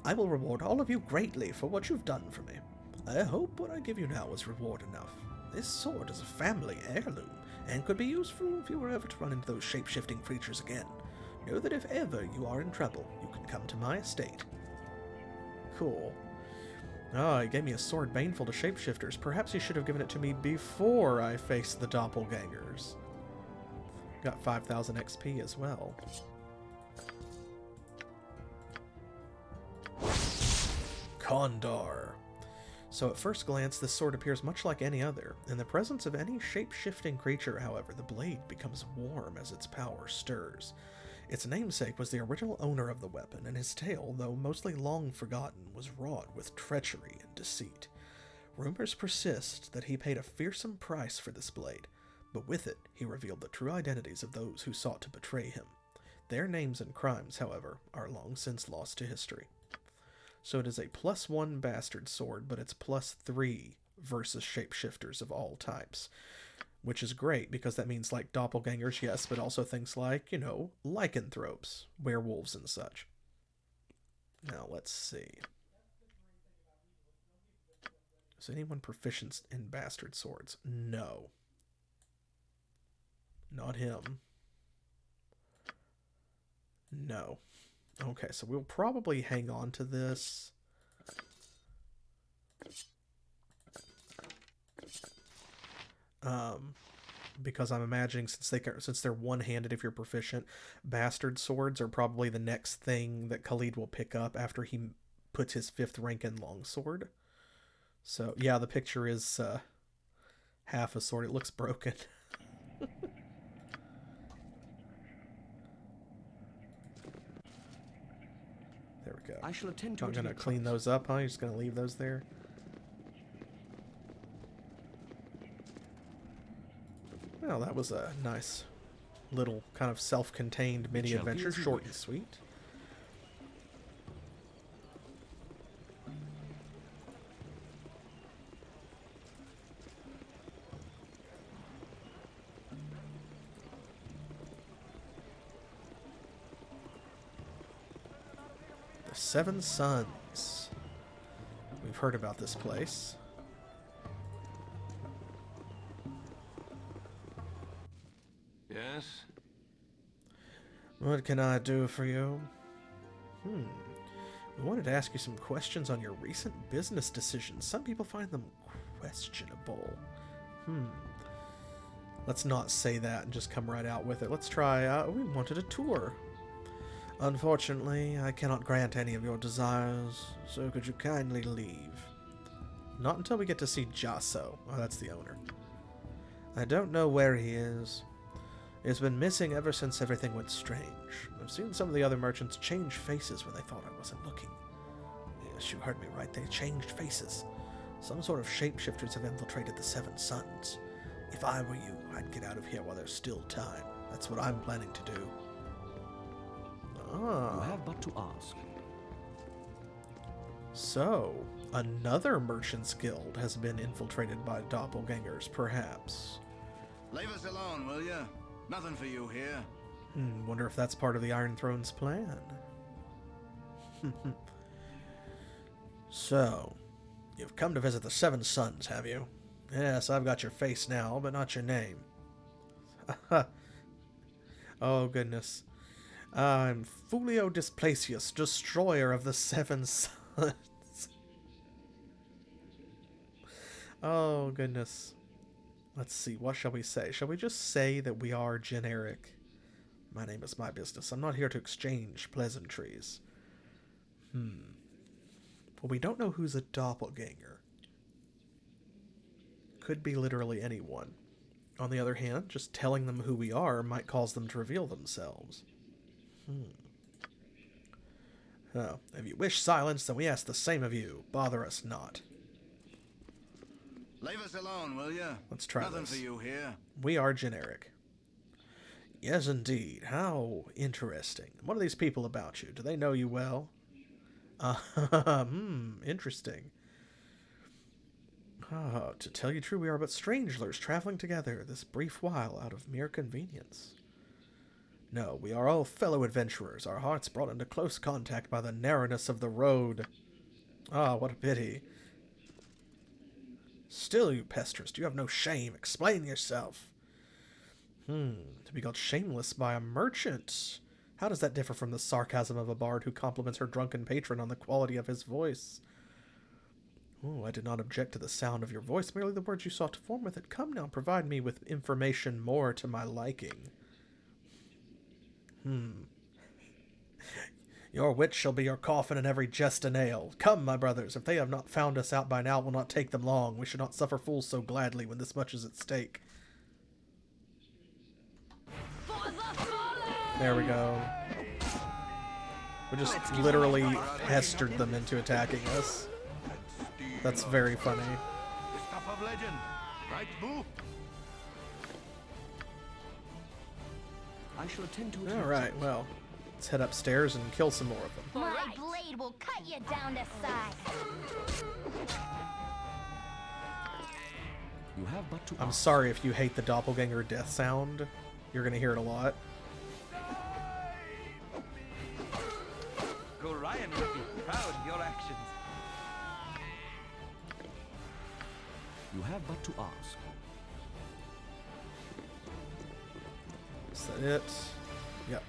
I will reward all of you greatly for what you've done for me. I hope what I give you now is reward enough. This sword is a family heirloom, and could be useful if you were ever to run into those shape-shifting creatures again. Know that if ever you are in trouble, you can come to my estate. Cool. Oh, he gave me a sword baneful to shapeshifters. Perhaps he should have given it to me before I faced the doppelgangers. Got 5,000 XP as well. Kondar. So at first glance, this sword appears much like any other. In the presence of any shape-shifting creature, however, the blade becomes warm as its power stirs. Its namesake was the original owner of the weapon, and his tale, though mostly long forgotten, was wrought with treachery and deceit. Rumors persist that he paid a fearsome price for this blade, but with it he revealed the true identities of those who sought to betray him. Their names and crimes, however, are long since lost to history. So it is a +1 bastard sword, but it's +3 versus shapeshifters of all types. Which is great, because that means, like, doppelgangers, yes, but also things like, you know, lycanthropes, werewolves, and such. Now, let's see. Is anyone proficient in bastard swords? No. Not him. No. Okay, so we'll probably hang on to this. Because I'm imagining since they're one-handed if you're proficient, bastard swords are probably the next thing that Khalid will pick up after he puts his 5th rank in longsword. So yeah, the picture is half a sword. It looks broken. There we go. I shall attend to I'm it. gonna clean those up, huh? You're just gonna leave those there? Well, that was a nice little kind of self-contained mini-adventure, short and sweet. The Seven Suns. We've heard about this place. Yes? What can I do for you? We wanted to ask you some questions on your recent business decisions. Some people find them questionable. Let's not say that and just come right out with it. Let's try, we wanted a tour. Unfortunately, I cannot grant any of your desires, so could you kindly leave? Not until we get to see Jasso. Oh, that's the owner. I don't know where he is. He's been missing ever since everything went strange. I've seen some of the other merchants change faces when they thought I wasn't looking. Yes, you heard me right, they changed faces. Some sort of shapeshifters have infiltrated the Seven Suns. If I were you, I'd get out of here while there's still time. That's what I'm planning to do. You have but to ask. So, another merchant's guild has been infiltrated by doppelgangers, perhaps. Leave us alone, will you? Nothing for you here. Wonder if that's part of the Iron Throne's plan. So, you've come to visit the Seven Suns, have you? Yes, I've got your face now, but not your name. Oh, goodness. I'm Fulio Displacius, destroyer of the Seven Suns. Oh, goodness. Let's see, what shall we say? Shall we just say that we are generic? My name is my business. I'm not here to exchange pleasantries. Well, we don't know who's a doppelganger. Could be literally anyone. On the other hand, just telling them who we are might cause them to reveal themselves. Oh, if you wish silence, then we ask the same of you. Bother us not. Leave us alone, will you? Let's try Nothing this. for you here. We are generic. Yes, indeed. How interesting. What are these people about you? Do they know you well? Interesting. To tell you true, we are but strangers traveling together this brief while out of mere convenience. No, we are all fellow adventurers, our hearts brought into close contact by the narrowness of the road. Ah, what a pity. Still, you pesterist, you have no shame. Explain yourself. To be called shameless by a merchant. How does that differ from the sarcasm of a bard who compliments her drunken patron on the quality of his voice? Oh, I did not object to the sound of your voice, merely the words you sought to form with it. Come now, provide me with information more to my liking. Your wit shall be your coffin and every jest a nail. Come, my brothers, if they have not found us out by now, it will not take them long. We should not suffer fools so gladly when this much is at stake. There we go. We just literally pestered them into attacking us. That's very funny. The stuff of legend, right, Boo? I shall attend to it. Alright, well, let's head upstairs and kill some more of them. My blade will cut you down to size. You have but to I'm ask. sorry if you hate the doppelganger death sound. You're gonna hear it a lot. Gorion would be proud of your actions. You have but to ask. Is that it? Yep.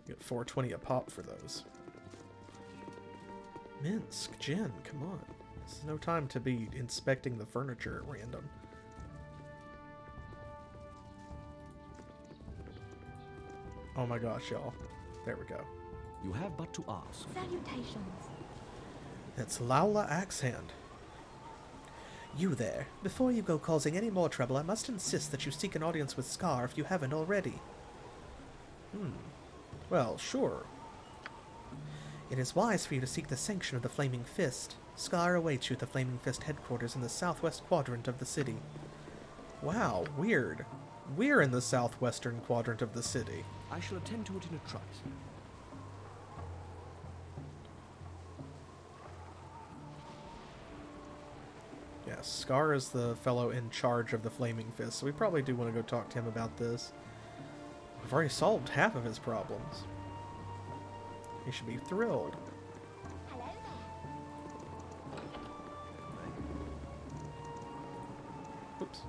Get 420 a pop for those. Minsk, Jen, come on. This is no time to be inspecting the furniture at random. Oh my gosh, y'all. There we go. You have but to ask. Salutations. It's Laula Axehand. You there. Before you go causing any more trouble, I must insist that you seek an audience with Scar if you haven't already. Well, sure. It is wise for you to seek the sanction of the Flaming Fist. Scar awaits you at the Flaming Fist headquarters in the southwest quadrant of the city. Wow, weird. We're in the southwestern quadrant of the city. I shall attend to it in a trice. Yes, Scar is the fellow in charge of the Flaming Fist, so we probably do want to go talk to him about this. We've already solved half of his problems. He should be thrilled. Hello there. Oops.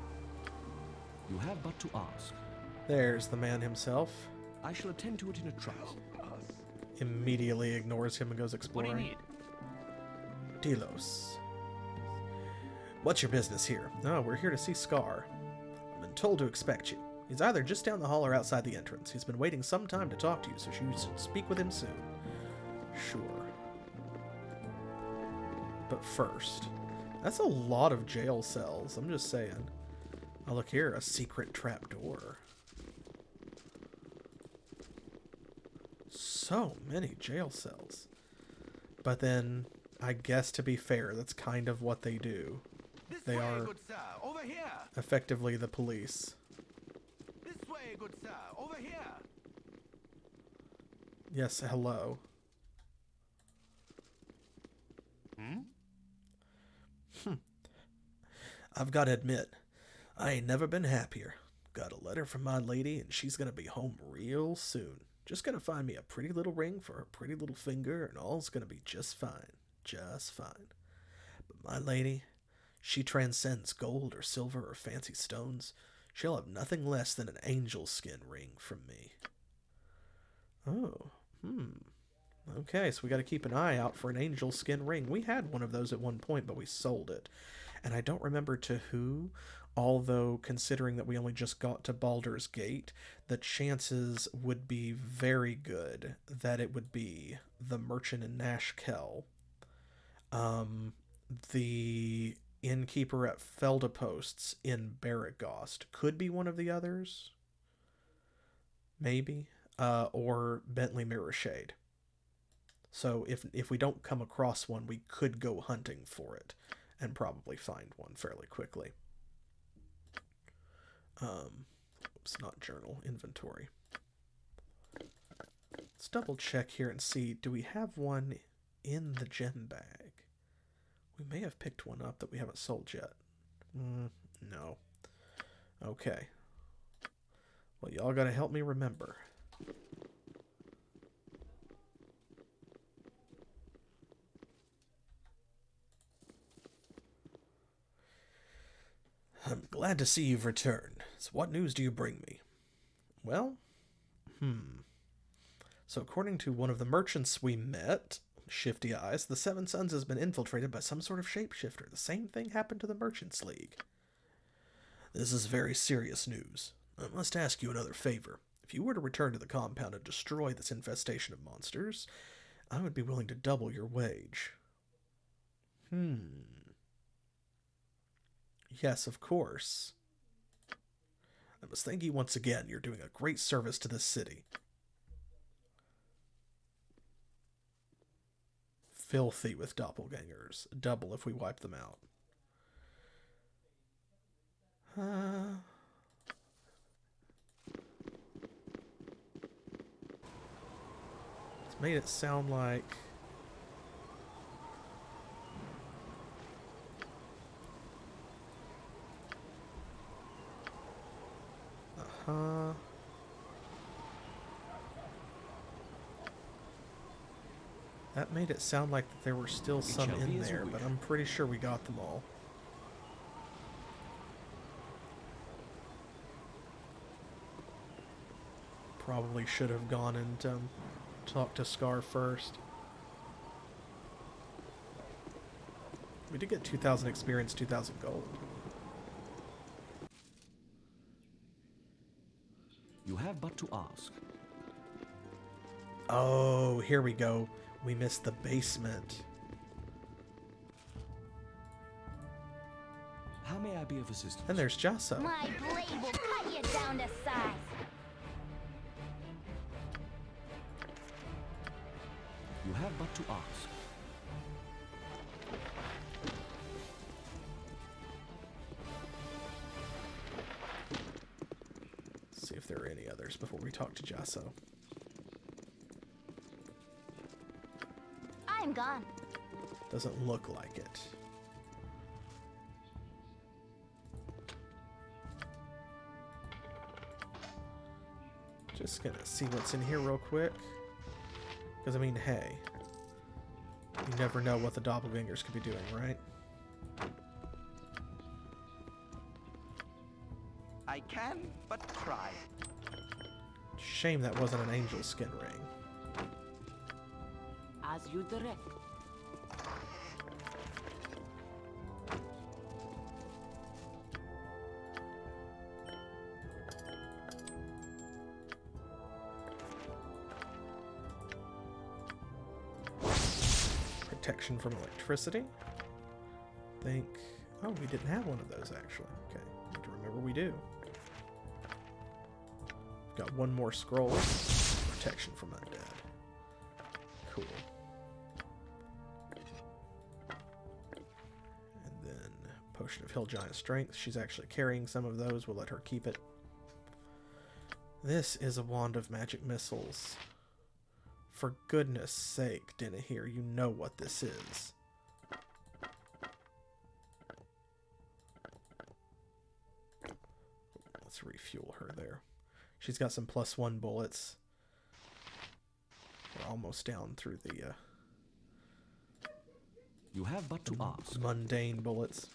You have but to ask. There's the man himself. I shall attend to it in a trice. Immediately ignores him and goes exploring. What do you need? Delos. What's your business here? Oh, we're here to see Scar. I've been told to expect you. He's either just down the hall or outside the entrance. He's been waiting some time to talk to you, so you should speak with him soon. Sure. But first, that's a lot of jail cells, I'm just saying. Oh, look here, a secret trapdoor. So many jail cells. But then, I guess to be fair, that's kind of what they do. This They way, are good sir. Over here. effectively the police. This way, good sir. Over here. Yes, hello. I've got to admit, I ain't never been happier. Got a letter from my lady, and she's gonna be home real soon. Just gonna find me a pretty little ring for her pretty little finger, and all's gonna be just fine. Just fine. But my lady, she transcends gold or silver or fancy stones. She'll have nothing less than an angel skin ring from me. Oh, Okay, so we got to keep an eye out for an angel skin ring. We had one of those at one point, but we sold it. And I don't remember to who, although considering that we only just got to Baldur's Gate, the chances would be very good that it would be the merchant in Nashkel. The innkeeper at Feldeposts in Baragost could be one of the others. Maybe. Or Bentley Mirrorshade. So if we don't come across one, we could go hunting for it and probably find one fairly quickly. Oops, not journal, inventory. Let's double check here and see, do we have one in the gem bag? We may have picked one up that we haven't sold yet. No. Okay. Well, y'all gotta help me remember. I'm glad to see you've returned. So what news do you bring me? Well, So according to one of the merchants we met, Shifty Eyes, the Seven Suns has been infiltrated by some sort of shapeshifter. The same thing happened to the Merchants League. This is very serious news. I must ask you another favor. If you were to return to the compound and destroy this infestation of monsters, I would be willing to double your wage. Yes, of course. I must thank you once again. You're doing a great service to this city. Filthy with doppelgangers. Double if we wipe them out. It's made it sound like... That made it sound like there were still some in there, but I'm pretty sure we got them all. Probably should have gone and talked to Scar first. We did get 2,000 experience, 2,000 gold. You have but to ask. Oh, here we go. We missed the basement. How may I be of assistance? And there's Jasso. My blade will cut you down to size. You have but to ask. Let's see if there are any others before we talk to Jasso. I'm gone. Doesn't look like it. Just gonna see what's in here real quick. Because, I mean, hey. You never know what the doppelgangers could be doing, right? I can but try. Shame that wasn't an angel skin ring. As you direct. Protection from electricity. Think... Oh, we didn't have one of those, actually. Okay, have to remember we do. Got one more scroll. Protection from undead. Cool. And then Potion of Hill Giant Strength. She's actually carrying some of those. We'll let her keep it. This is a Wand of Magic Missiles. For goodness sake, Denahir, you know what this is. Let's refuel her there. She's got some +1 bullets. We're almost down through the You have but to ask. mundane bullets.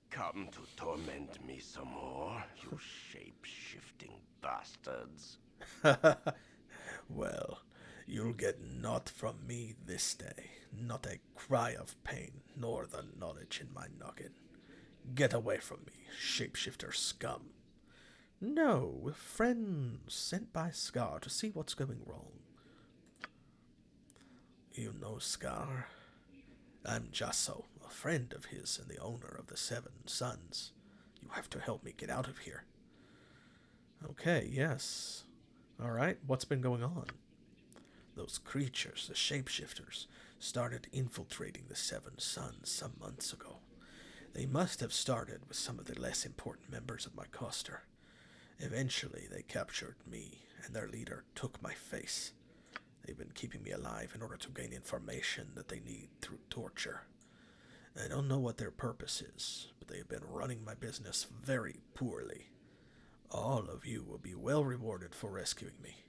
Come to torment me some more, you shape-shifting bastards. Well, you'll get naught from me this day. Not a cry of pain, nor the knowledge in my noggin. Get away from me, shapeshifter scum. No, friends sent by Scar to see what's going wrong. You know Scar? I'm Jasso, a friend of his and the owner of the Seven Suns. You have to help me get out of here. Okay, yes. Alright, what's been going on? Those creatures, the shapeshifters, started infiltrating the Seven Suns some months ago. They must have started with some of the less important members of my coster. Eventually, they captured me, and their leader took my face. They've been keeping me alive in order to gain information that they need through torture. I don't know what their purpose is, but they have been running my business very poorly. All of you will be well rewarded for rescuing me.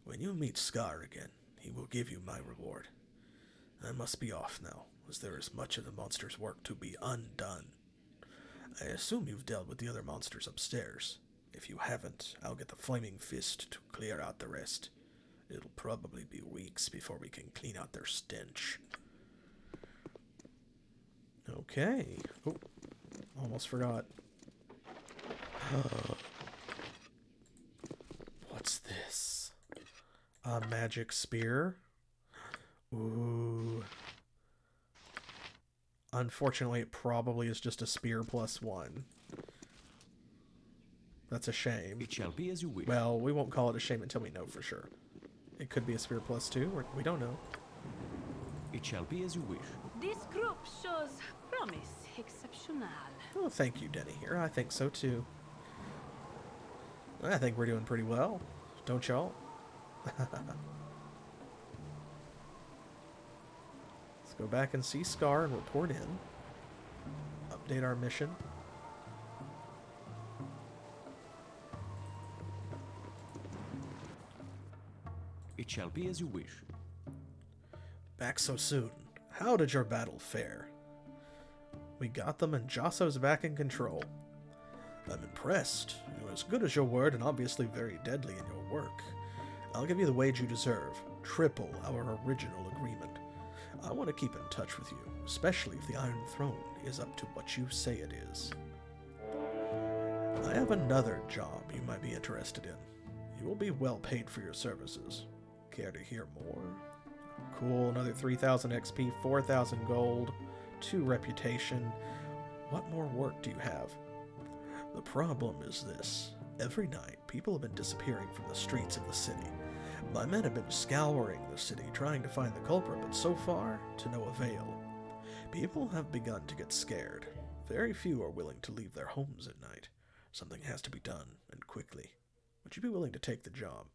When you meet Scar again, he will give you my reward. I must be off now, as there is much of the monster's work to be undone. I assume you've dealt with the other monsters upstairs. If you haven't, I'll get the Flaming Fist to clear out the rest. It'll probably be weeks before we can clean out their stench. Okay. Oh, almost forgot. What's this? A magic spear? Ooh. Unfortunately, it probably is just a spear plus 1. That's a shame. It shall be as you wish. Well, we won't call it a shame until we know for sure. It could be a spear plus 2, or we don't know. It shall be as you wish. This group shows promise exceptional. Oh, thank you, Denny here. I think so too. I think we're doing pretty well. Don't y'all? Let's go back and see Scar and report in. Update our mission. It shall be as you wish. Back so soon. How did your battle fare? We got them and Josso's back in control. I'm impressed. You're as good as your word and obviously very deadly in your work. I'll give you the wage you deserve. Triple our original agreement. I want to keep in touch with you, especially if the Iron Throne is up to what you say it is. I have another job you might be interested in. You will be well paid for your services. Care to hear more? Cool, another 3,000 XP, 4,000 gold, 2 reputation. What more work do you have? The problem is this. Every night, people have been disappearing from the streets of the city. My men have been scouring the city, trying to find the culprit, but so far, to no avail. People have begun to get scared. Very few are willing to leave their homes at night. Something has to be done, and quickly. Would you be willing to take the job?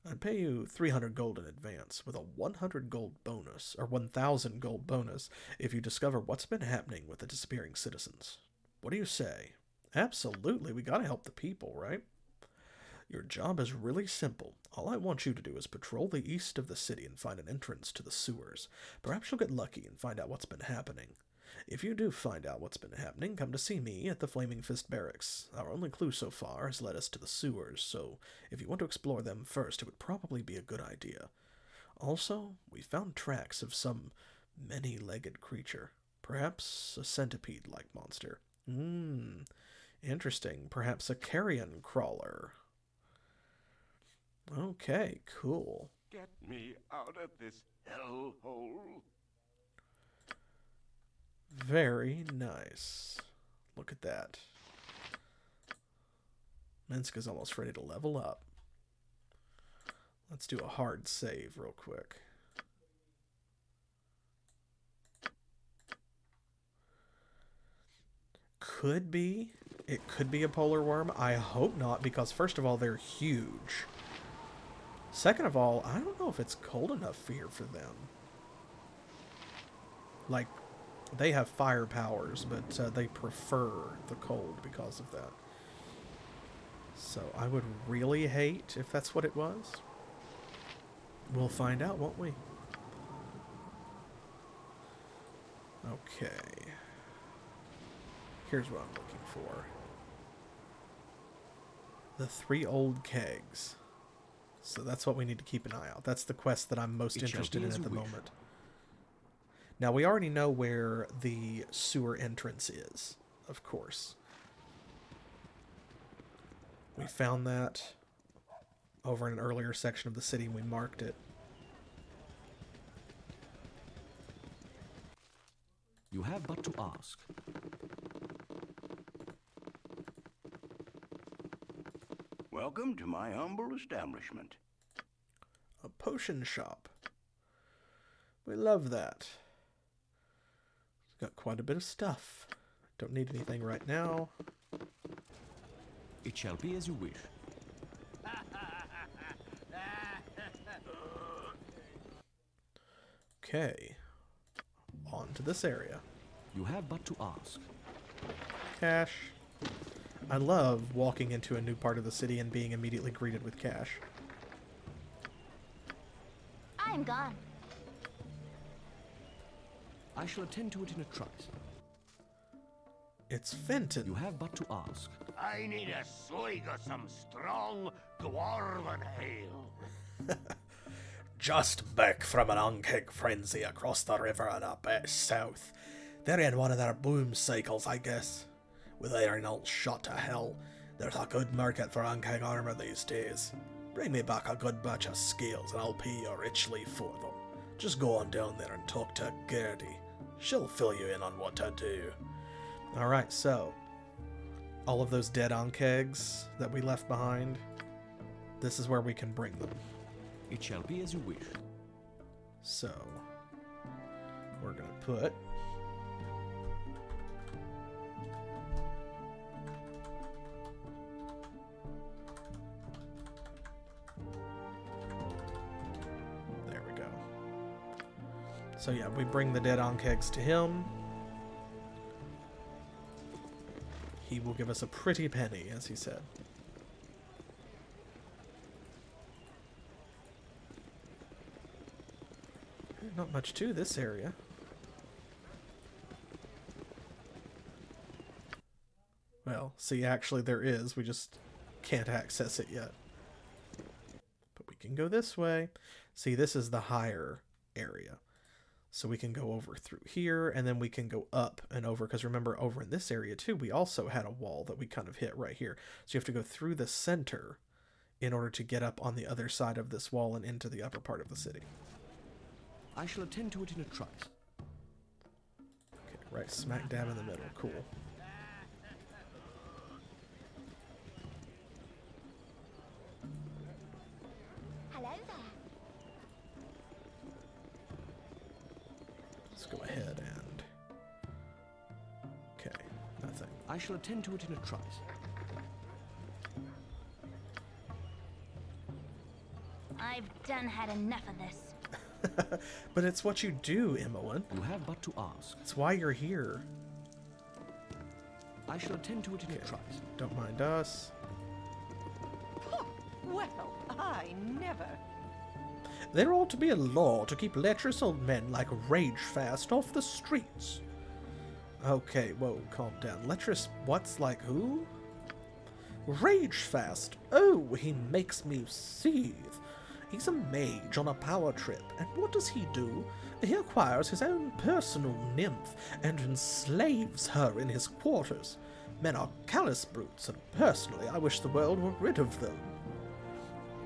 I'd pay you 300 gold in advance, with a 100 gold bonus, or 1,000 gold bonus, if you discover what's been happening with the disappearing citizens. What do you say? Absolutely, we gotta help the people, right? Your job is really simple. All I want you to do is patrol the east of the city and find an entrance to the sewers. Perhaps you'll get lucky and find out what's been happening. If you do find out what's been happening, come to see me at the Flaming Fist Barracks. Our only clue so far has led us to the sewers, so if you want to explore them first, it would probably be a good idea. Also, we found tracks of some many-legged creature. Perhaps a centipede-like monster. Interesting. Perhaps a carrion crawler. Okay, cool. Get me out of this hellhole. Very nice. Look at that. Minsk is almost ready to level up. Let's do a hard save real quick. Could be. It could be a polar worm. I hope not, because first of all, they're huge. Second of all, I don't know if it's cold enough here for them. Like, they have fire powers, but they prefer the cold because of that. So I would really hate if that's what it was. We'll find out, won't we? Okay. Here's what I'm looking for. The 3 old kegs. So that's what we need to keep an eye out. That's the quest that I'm most interested in at the moment. Now, we already know where the sewer entrance is, of course. We found that over in an earlier section of the city, and we marked it. You have but to ask. Welcome to my humble establishment. A potion shop. We love that. It's got quite a bit of stuff. Don't need anything right now. It shall be as you wish. Okay. On to this area. You have but to ask. Cash. I love walking into a new part of the city and being immediately greeted with cash. I'm gone. I shall attend to it in a trice. It's Fenton. You have but to ask. I need a swig of some strong dwarven ale. Just back from an unkeg frenzy across the river and a bit south. They're in one of their boom cycles, I guess. With iron all shot to hell, there's a good market for unkeg armor these days. Bring me back a good batch of scales and I'll pay you richly for them. Just go on down there and talk to Gertie. She'll fill you in on what to do. Alright, so all of those dead unkegs that we left behind, this is where we can bring them. It shall be as you wish. So we're gonna put there we go. So yeah, we bring the dead onkegs to him. He will give us a pretty penny, as he said. Not much to this area. Well, see, actually there is. We just can't access it yet. But we can go this way. See, this is the higher area. So we can go over through here, and then we can go up and over. Because remember, over in this area, too, we also had a wall that we kind of hit right here. So you have to go through the center in order to get up on the other side of this wall and into the upper part of the city. I shall attend to it in a trice. Okay, right smack dab in the middle. Cool. Hello there. Let's go ahead and... Okay, nothing. I shall attend to it in a trice. I've done had enough of this. But it's what you do, Imoen. You have but to ask. It's why you're here. I shall attend to it in a trice. Don't mind us. Well, I never. There ought to be a law to keep lecherous old men like Ragefast off the streets. Okay, whoa, calm down. Lecherous, what's like who? Ragefast. Oh, he makes me seethe. He's a mage on a power trip, and what does he do? He acquires his own personal nymph and enslaves her in his quarters. Men are callous brutes, and personally I wish the world were rid of them.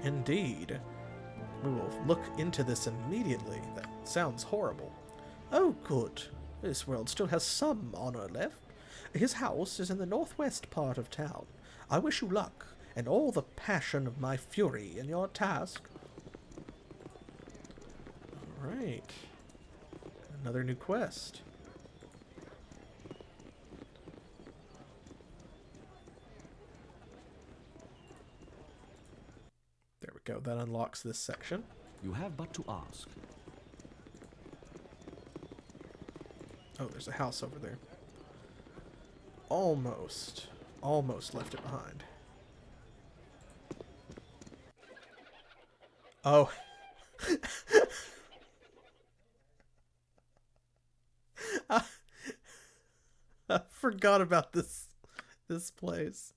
Indeed. We will look into this immediately. That sounds horrible. Oh, good. This world still has some honor left. His house is in the northwest part of town. I wish you luck, and all the passion of my fury in your task. Alright. Another new quest. There we go. That unlocks this section. You have but to ask. Oh, there's a house over there. Almost left it behind. Oh. I forgot about this place.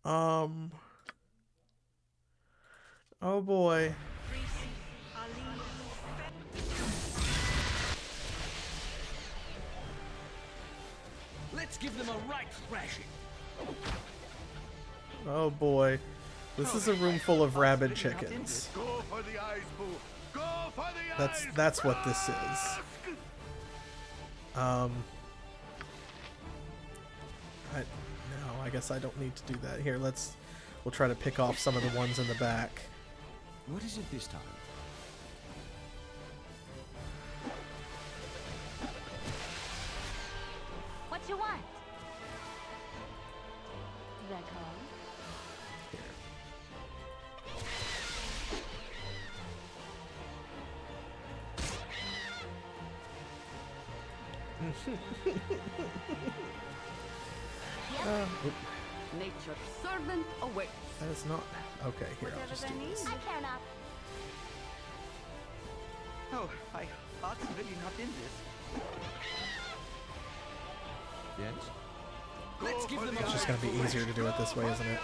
Oh boy. Let's give them a right thrashing. Oh boy. This is a room full of rabid chickens. Go for the eyes, Boo. Go for the eyes. That's what this is. No, I guess I don't need to do that. Here, we'll We'll try to pick off some of the ones in the back. What is it this time? What you want? That all? Nature's servant awaits. That is not... Okay, here, I'll just do this. I care not. Oh, my heart's really not in this. Yes? Let's give them It's just going to be easier to do it this way, isn't it?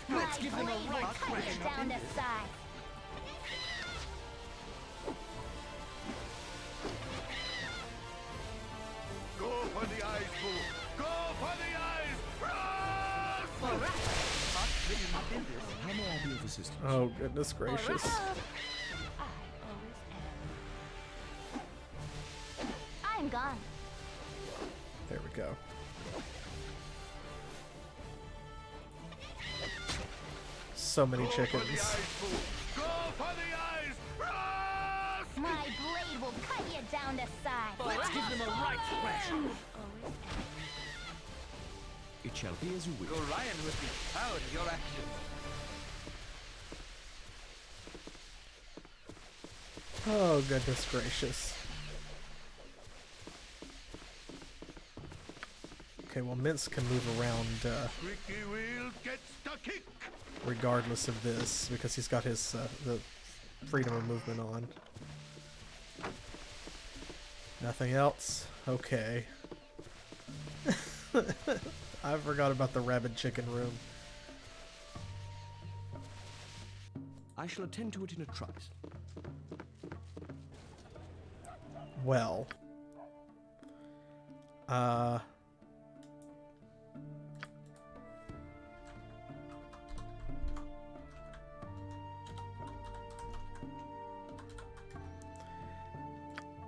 Let's give them a Blade will right cut you down to size. Go for the eyes, Boo! Go for the eyes! Heart's really not in this. How may I be of assistance? Oh, goodness gracious. I always am. I'm gone. There we go. So many chickens. Go for the eyes! My blade will cut you down to size. Let's give them a right thrash. Always am. It shall be as you wish. Orion would be proud of your actions. Oh, goodness gracious. Okay, well, Mince can move around Squeaky wheel gets the kick! regardless of this, because he's got his the freedom of movement on. Nothing else? Okay. I forgot about the rabid chicken room. I shall attend to it in a trice. Well.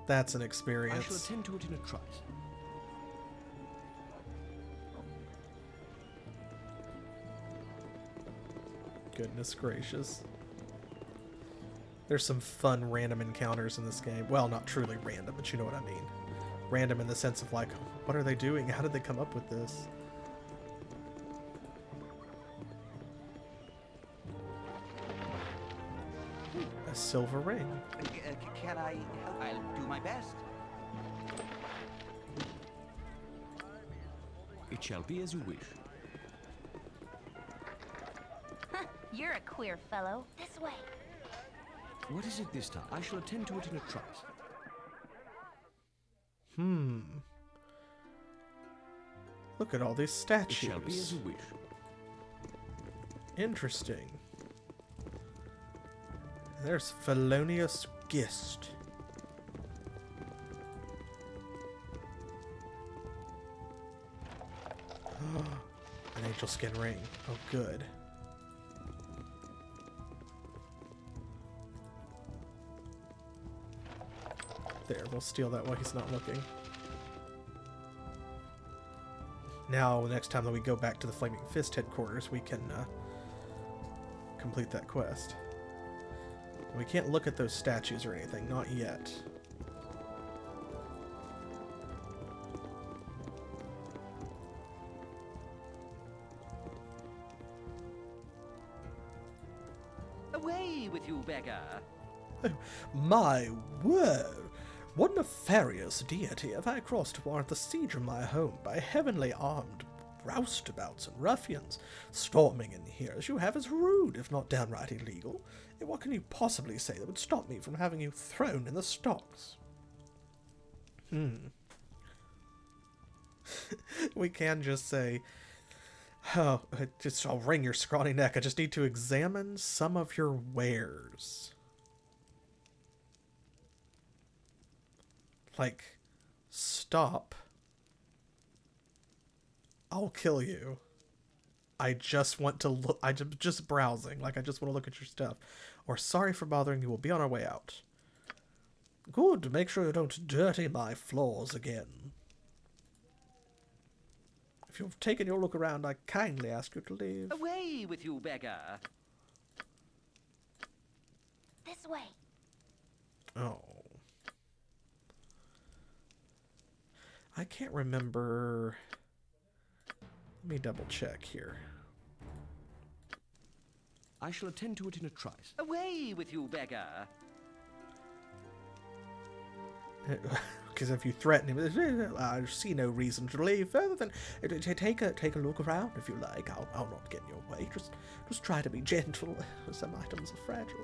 That's an I shall experience. attend to it in a trice. Goodness gracious. There's some fun random encounters in this game. Well, not truly random, but you know what I mean. Random in the sense of like, what are they doing? How did they come up with this? A silver ring. Can I help? I'll do my best. It shall be as you wish. You're a queer fellow. This way. What is it this time? I shall attend to it in a trice. Look at all these It statues. shall be as you wish. Interesting. There's Felonious Gist. An angel skin ring. Oh, good. There, we'll steal that while he's not looking. Now, next time that we go back to the Flaming Fist headquarters, we can complete that quest. We can't look at those statues or anything, not yet. Away with you, beggar. My word! What nefarious deity have I crossed to warrant the siege of my home by heavenly armed roustabouts and ruffians? Storming in here as you have is rude, if not downright illegal. And what can you possibly say that would stop me from having you thrown in the stocks? We can just say, oh, I'll wring your scrawny neck. I just need to examine some of your wares. Like, stop. I'll kill you. I just want to look. I'm just browsing. Like, I just want to look at your stuff. Or sorry for bothering you. We'll be on our way out. Good. Make sure you don't dirty my floors again. If you've taken your look around, I kindly ask you to leave. Away with you, beggar! This way. Oh. I can't remember. Let me double check here. I shall attend to it in a trice. Away with you, beggar! Because if you threaten him, I see no reason to leave further than take a look around if you like. I'll not get in your way. Just try to be gentle. Some items are fragile.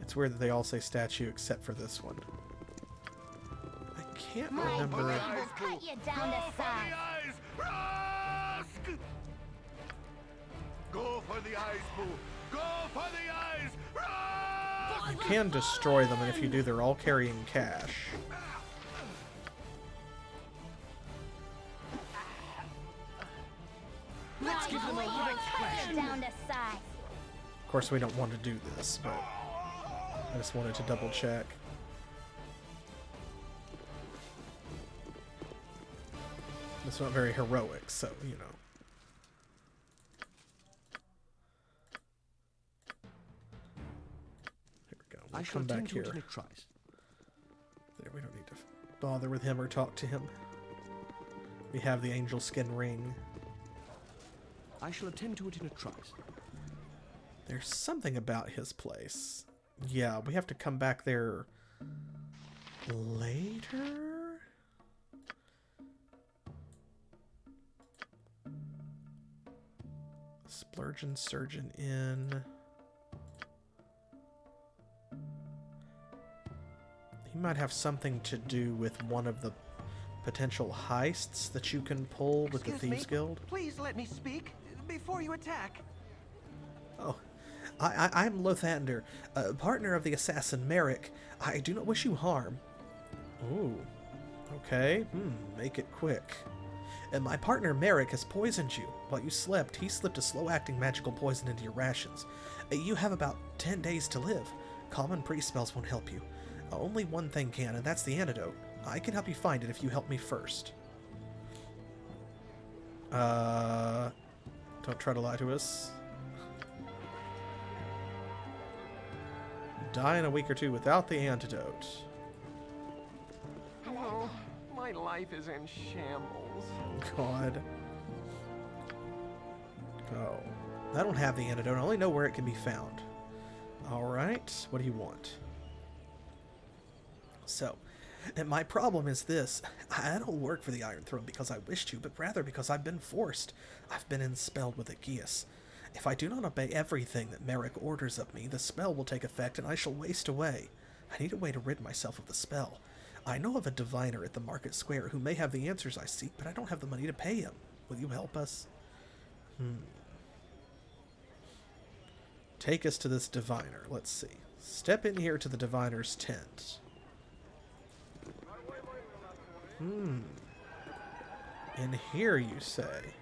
It's weird that they all say statue except for this one. I can't remember. My blade will cut you down to size. Go for the eyes, Boo! Go for the eyes! You can destroy them, and if you do, they're all carrying cash. Let's give them a right cut you down to size. Of course, we don't want to do this, but I just wanted to double check. It's not very heroic, so, you know. Here we go. We'll come back here. There, we don't need to bother with him or talk to him. We have the angel skin ring. I shall attend to it in a trice. There's something about his place. Yeah, we have to come back there later? Splurgeon Surgeon Inn. He might have something to do with one of the potential heists that you can pull with the Thieves Guild. Please let me speak before you attack. Oh, I'm Lothander, partner of the assassin Merrick. I do not wish you harm. Ooh, okay. Make it quick. And my partner Merrick has poisoned you. While you slept, he slipped a slow-acting magical poison into your rations. You have about 10 days to live. Common pre-spells won't help you. Only one thing can, and that's the antidote. I can help you find it if you help me first. Don't try to lie to us. Die in a week or two without the antidote. Oh, my life is in shambles. God. Oh. I don't have the antidote. I only know where it can be found. Alright. What do you want? So, and my problem is this. I don't work for the Iron Throne because I wish to, but rather because I've been forced. I've been enspelled with a geas. If I do not obey everything that Merrick orders of me, the spell will take effect and I shall waste away. I need a way to rid myself of the spell. I know of a diviner at the market square who may have the answers I seek, but I don't have the money to pay him. Will you help us? Take us to this diviner. Let's see. Step in here to the diviner's tent. In here, you say?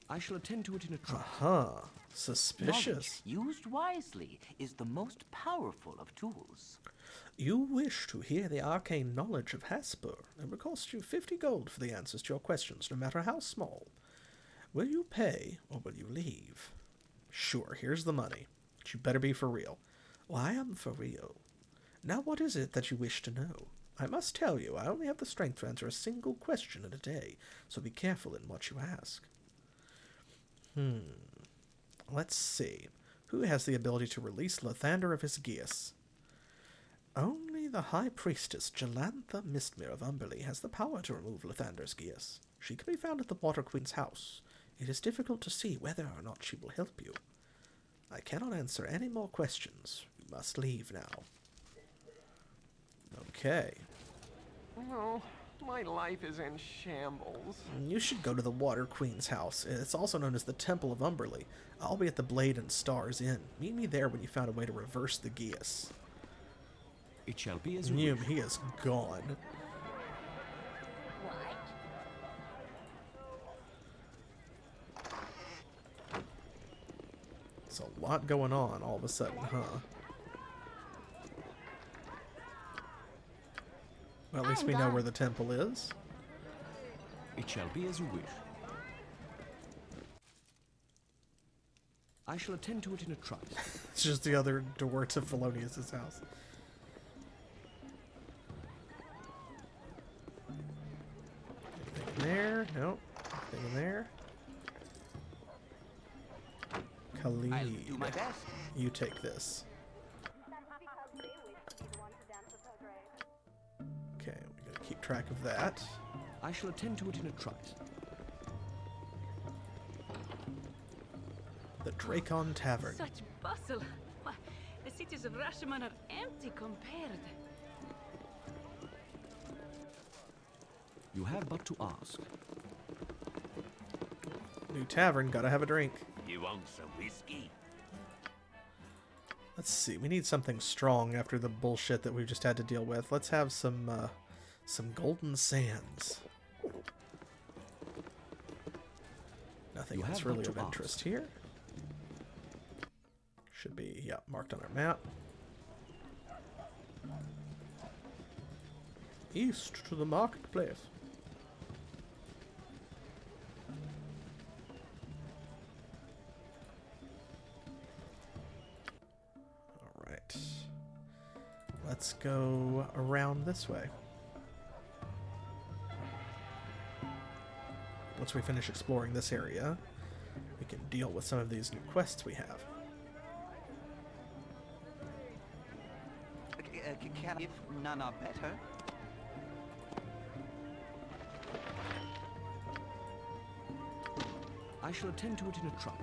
I shall attend to it in a trice. Suspicious. Knowledge used wisely is the most powerful of tools. You wish to hear the arcane knowledge of Hasper. It will cost you 50 gold for the answers to your questions, no matter how small. Will you pay, or will you leave? Sure, here's the money. But you better be for real. Well, I am for real. Now what is it that you wish to know? I must tell you, I only have the strength to answer a single question in a day, so be careful in what you ask. Let's see. Who has the ability to release Lothander of his geas? Only the High Priestess, Jalantha Mistmere of Umberley, has the power to remove Lothander's geas. She can be found at the Water Queen's house. It is difficult to see whether or not she will help you. I cannot answer any more questions. You must leave now. Okay. Oh, my life is in shambles. You should go to the Water Queen's house. It's also known as the Temple of Umberley. I'll be at the Blade and Stars Inn. Meet me there when you found a way to reverse the geas. It shall be as you wish. He is gone. What? There's a lot going on all of a sudden, huh? Well, at least we know where the temple is. It shall be as you wish. I shall attend to it in a trice. It's just the other door to Felonius's house. Anything there? Nope. Anything there? Khalid. I'll do my best. You take this. Okay, we gotta keep track of that. I shall attend to it in a trice. The Drakon Tavern. Such bustle. Why, the cities of Rashomon are empty compared. You have but to ask. New tavern, gotta have a drink. You want some whiskey? Let's see, we need something strong after the bullshit that we've just had to deal with. Let's have some golden sands. Nothing that's really of interest here. Should be, yeah, marked on our map. East to the marketplace. Alright. Let's go around this way. Once we finish exploring this area, we can deal with some of these new quests we have. Can if none are better? I shall attend to it in a trice.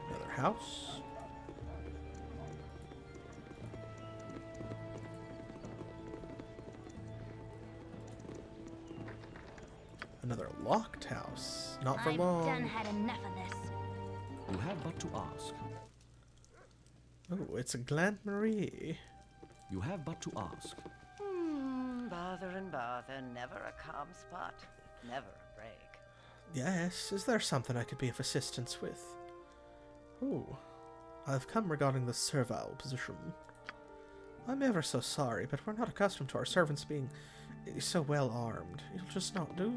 Another house. Another locked house. Not for long. I've done had enough of this. You have but to ask. Oh, it's a Glant Marie. You have but to ask. Bother and bother, never a calm spot, never a break. Yes, is there something I could be of assistance with? Oh, I've come regarding the servile position. I'm ever so sorry, but we're not accustomed to our servants being so well armed. It'll just not do.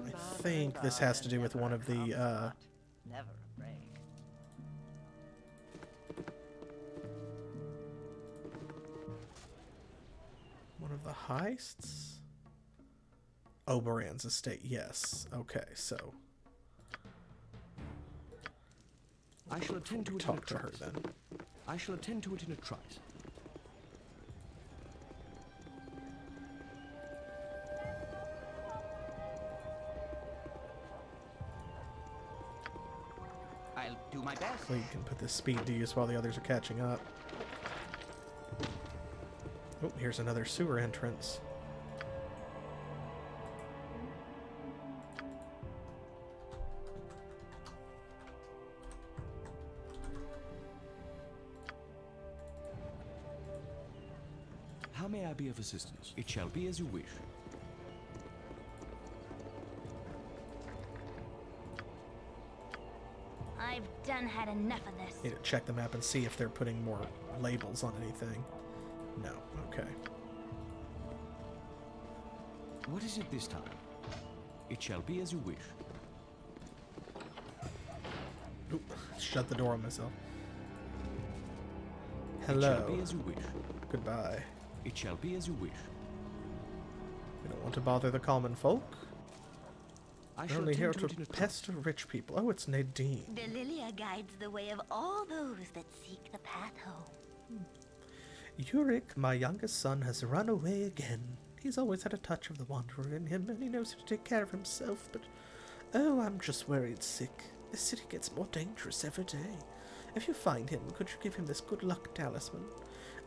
I think this has to do with one of the, Never a break. one of the heists? Oberon's estate, yes. Okay, so I shall attend to it in a talk to her trice. then. I shall attend to it in a trice. I'll do my best. We can put this speed to use while the others are catching up. Oh, here's another sewer entrance. How may I be of assistance? It shall be as you wish. I've done had enough of this. Need to check the map and see if they're putting more labels on anything. No, okay. What is it this time? It shall be as you wish. Oop, shut the door on myself. It shall Hello. be as you wish. Goodbye. It shall be as you wish. We don't want to bother the common folk. I We're shall only here attend to to it in a pester rich people. Oh, it's Nadine. The Lilia guides the way of all those that seek the path home. Yurik, my youngest son, has run away again. He's always had a touch of the wanderer in him, and he knows how to take care of himself, but... Oh, I'm just worried sick. This city gets more dangerous every day. If you find him, could you give him this good luck talisman?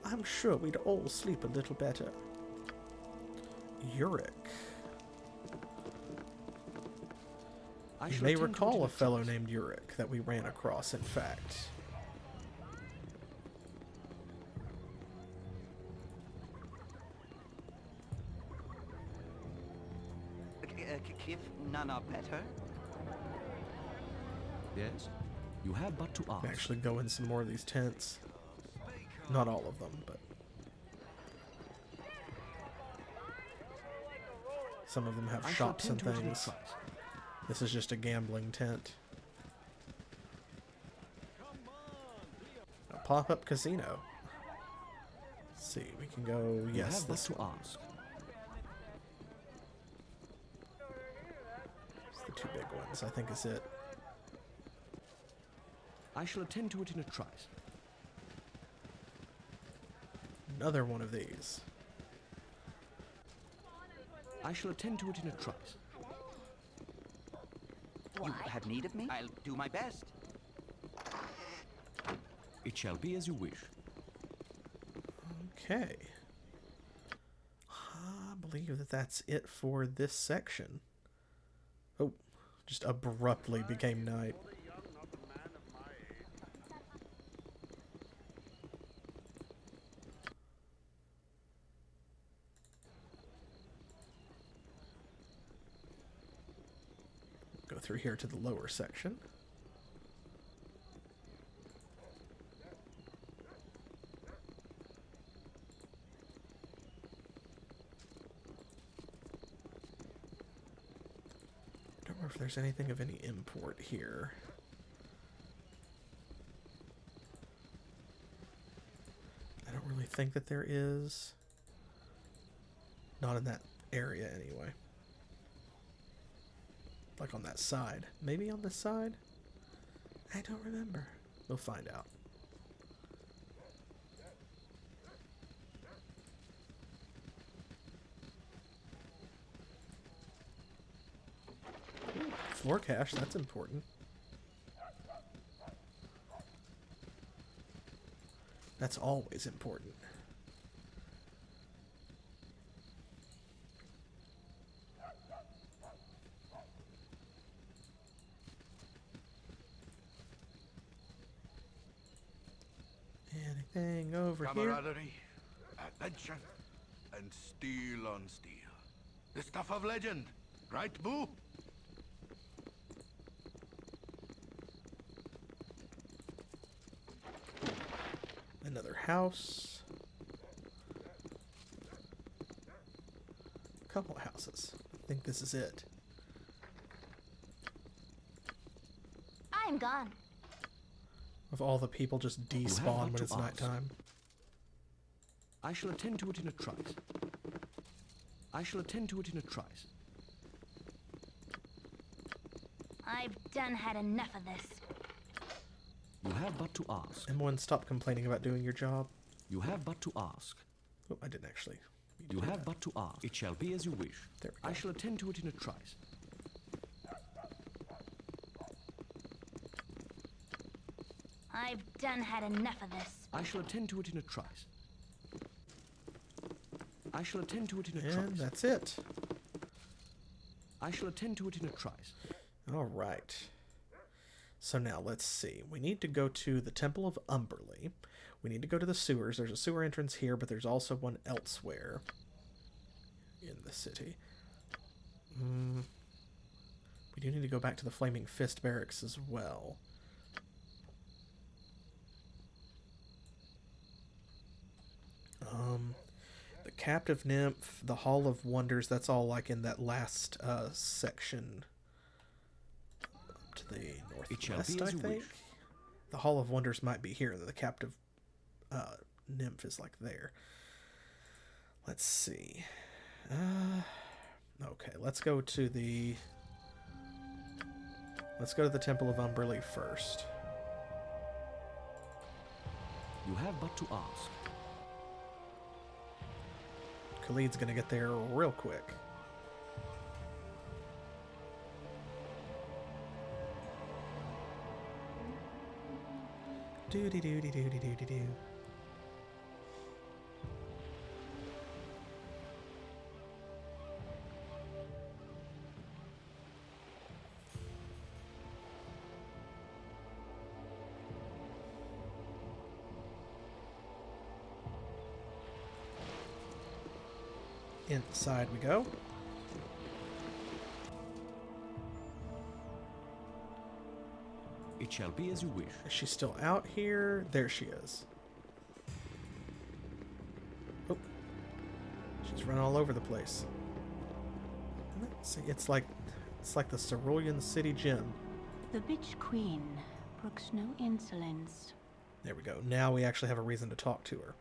I'm sure we'd all sleep a little better. Yurik. You may recall a fellow named Yurik that we ran across, in fact. are better. Yes? You have but to ask. Actually go in some more of these tents. Not all of them, but some of them have shops and things. This is just a gambling tent. A pop-up casino. Let's see, we can go, yes, this one. Ask. It's the two big ones, I think is it. I shall attend to it in a trice. Another one of these. I shall attend to it in a trice. You have need of me? I'll do my best. It shall be as you wish. Okay. I believe that that's it for this section. Oh, just abruptly became night. Go through here to the lower section. Don't know if there's anything of any import here. I don't really think that there is. Not in that area anyway. Like on that side. Maybe on this side? I don't remember. We'll find out. Ooh, floor cache, that's important. That's always important. Anything over here? Camaraderie, adventure, and steel on steel. The stuff of legend, right, Boo? Another house. A couple houses. I think this is it. I'm gone. Of all the people just despawn when it's nighttime. I shall attend to it in a trice. I shall attend to it in a trice. I've done had enough of this. You have but to ask. Everyone stop complaining about doing your job. You have but to ask. Oh, I didn't actually. You have but to ask. It shall be as you wish. There we go. I shall attend to it in a trice. I've done had enough of this. I shall attend to it in a trice. I shall attend to it in a trice. And that's it. I shall attend to it in a trice. All right. So now let's see. We need to go to the Temple of Umberley. We need to go to the sewers. There's a sewer entrance here, but there's also one elsewhere in the city. We do need to go back to the Flaming Fist Barracks as well. The Captive Nymph, the Hall of Wonders, that's all like in that last section to the northwest, I think. The Hall of Wonders might be here. The Captive Nymph is like there. Let's see. Okay, let's go to the Temple of Umberley first. You have but to ask. Khalid's gonna get there real quick. Doody doody doody doody doo. Inside we go. It shall be as you wish. Is she still out here? There she is. Oh. She's running all over the place. Let's see, it's like the Cerulean City Gym. The bitch queen brooks no insolence. There we go. Now we actually have a reason to talk to her.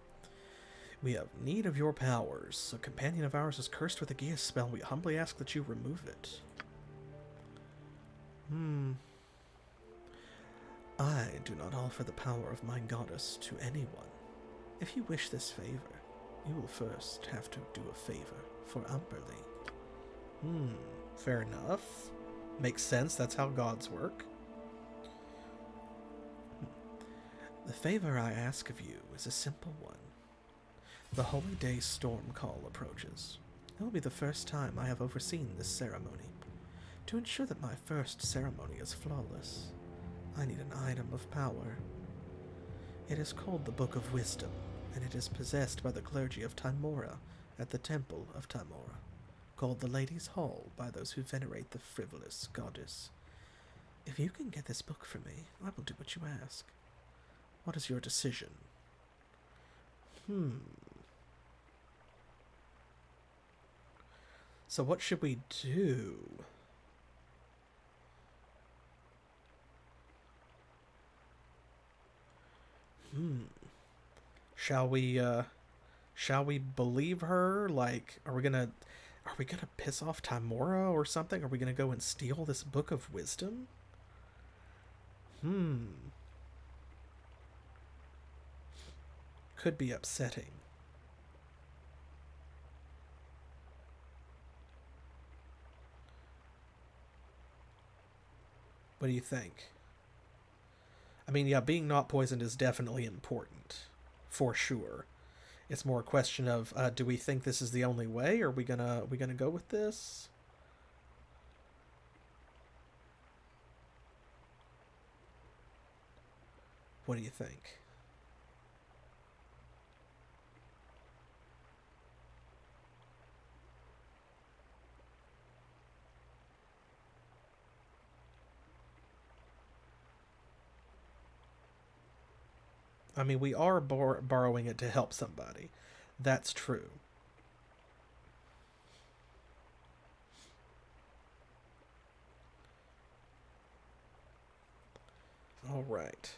We have need of your powers. A companion of ours is cursed with a Geas spell. We humbly ask that you remove it. I do not offer the power of my goddess to anyone. If you wish this favor, you will first have to do a favor for Umberley. Fair enough. Makes sense, that's how gods work. The favor I ask of you is a simple one. The Holy Day Storm Call approaches. It will be the first time I have overseen this ceremony. To ensure that my first ceremony is flawless, I need an item of power. It is called the Book of Wisdom, and it is possessed by the clergy of Tymora at the Temple of Tymora, called the Ladies' Hall by those who venerate the frivolous goddess. If you can get this book for me, I will do what you ask. What is your decision? So what should we do? Shall we believe her? Like, are we gonna piss off Tymora or something? Are we gonna go and steal this Book of Wisdom? Could be upsetting. What do you think? I mean, yeah, being not poisoned is definitely important, for sure. It's more a question of, do we think this is the only way? Are we gonna go with this? What do you think? I mean, we are borrowing it to help somebody. That's true. All right.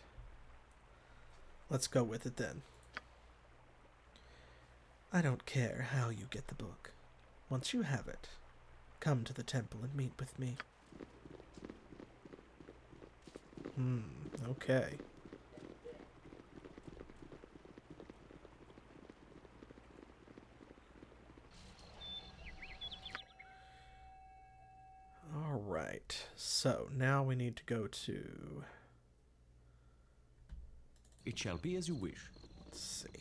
Let's go with it then. I don't care how you get the book. Once you have it, come to the temple and meet with me. Okay. Alright, so now we need to go to... It shall be as you wish. Let's see.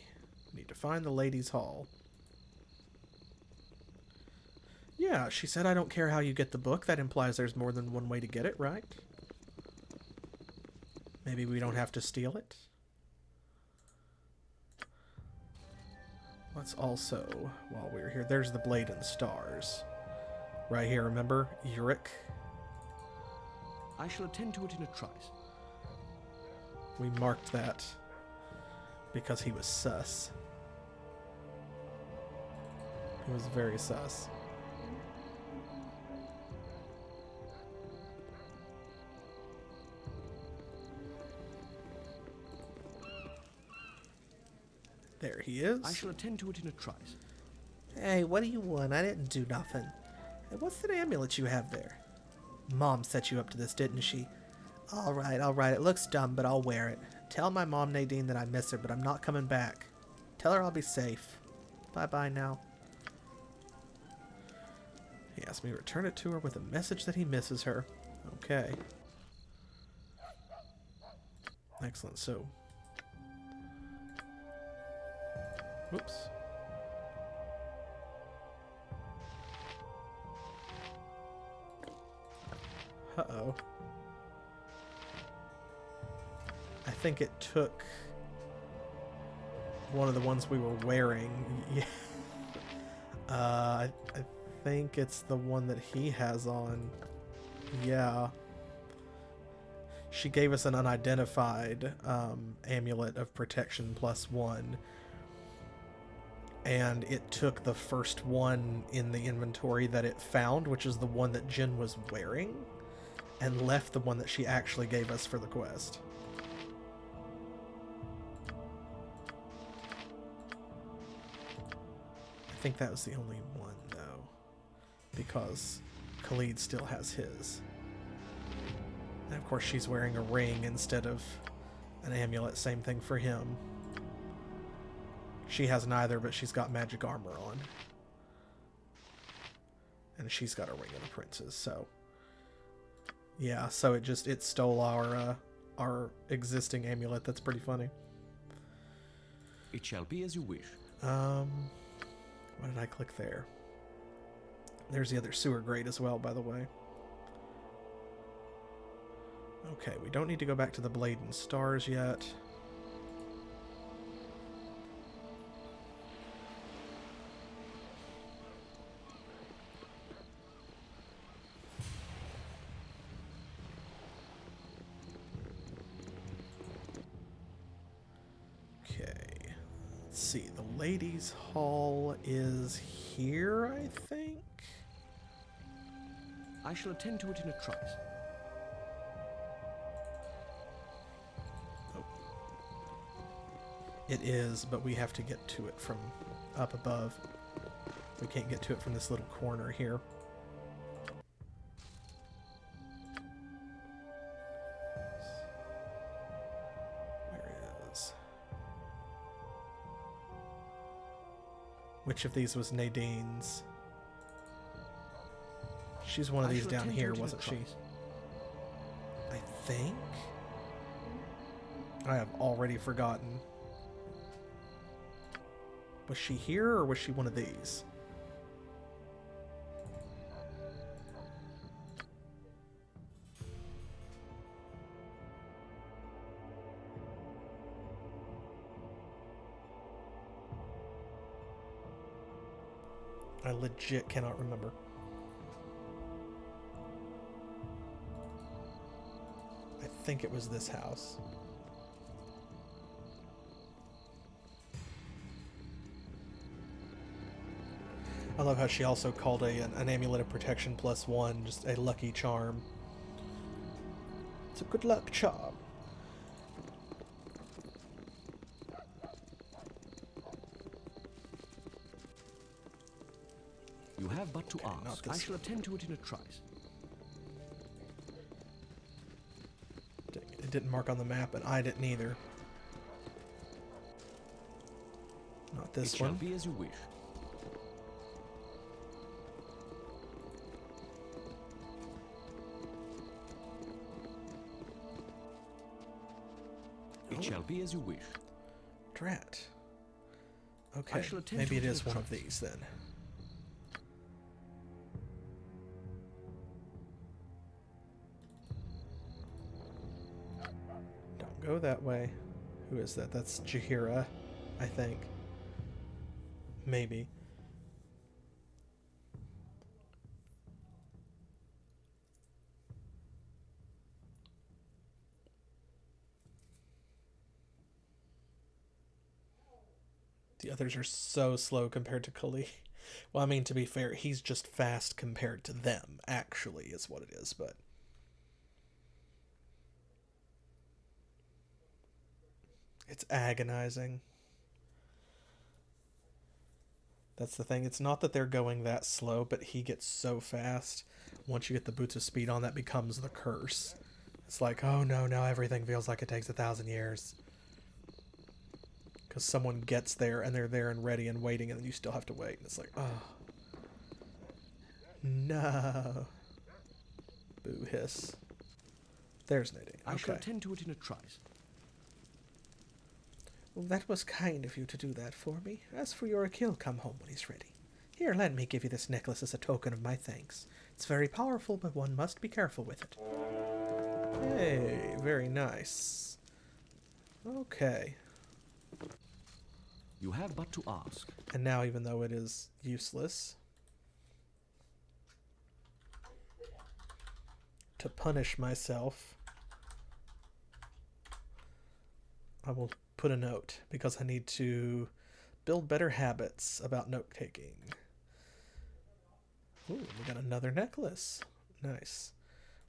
We need to find the Ladies' Hall. Yeah, she said I don't care how you get the book. That implies there's more than one way to get it, right? Maybe we don't have to steal it? Let's also, while we're here, there's the Blade and Stars. Right here, remember? Uric. I shall attend to it in a trice. We marked that because he was sus. He was very sus. There he is. I shall attend to it in a trice. Hey, what do you want? I didn't do nothing. Hey, what's that amulet you have there? Mom set you up to this, didn't she? Alright, it looks dumb, but I'll wear it. Tell my mom, Nadine, that I miss her, but I'm not coming back. Tell her I'll be safe. Bye-bye now. He asked me to return it to her with a message that he misses her. Okay. Excellent, so... Oops. Uh-oh. I think it took one of the ones we were wearing. Yeah. I think it's the one that he has on. Yeah. she gave us an unidentified Amulet of Protection +1, and it took the first one in the inventory that it found, which is the one that Jin was wearing, and left the one that she actually gave us for the quest. I think that was the only one, though, because Khalid still has his. And of course she's wearing a ring instead of an amulet, same thing for him. She has neither, but she's got magic armor on. And she's got a ring of the princes, so... yeah, so it stole our existing amulet. That's pretty funny. It shall be as you wish. Why did I click there? There's the other sewer grate as well, by the way. Okay, we don't need to go back to the Blade and Stars yet. Okay, let's see. The Ladies' Hall is here, I think? I shall attend to it in a trice. It is, but we have to get to it from up above. We can't get to it from this little corner here. Where is... which of these was Nadine's? She's one of these down here, wasn't she? I think? I have already forgotten. Was she here, or was she one of these? I legit cannot remember. I think it was this house. I love how she also called an Amulet of Protection +1 just a lucky charm. It's a good luck charm. You have but to ask. I shall attend to it in a trice. It didn't mark on the map, and I didn't either. Not this one. It shall be as you wish. It shall be as you wish. Drat. Okay, maybe it is one of these then. Don't go that way. Who is that? That's Jaheira, I think. Maybe. The others are so slow compared to Kali. Well, I mean, to be fair, he's just fast compared to them, actually, is what it is, but... it's agonizing. That's the thing. It's not that they're going that slow, but he gets so fast. Once you get the boots of speed on, that becomes the curse. It's like, oh no, now everything feels like it takes 1,000 years. Because someone gets there, and they're there and ready and waiting, and then you still have to wait. And it's like, oh. No. Boo hiss. There's Nadine. Okay. I shall attend to it in a trice. Well, that was kind of you to do that for me. As for your Akil, come home when he's ready. Here, let me give you this necklace as a token of my thanks. It's very powerful, but one must be careful with it. Hey, very nice. Okay. You have but to ask. And now, even though it is useless, to punish myself, I will put a note because I need to build better habits about note-taking. Ooh, we got another necklace. Nice.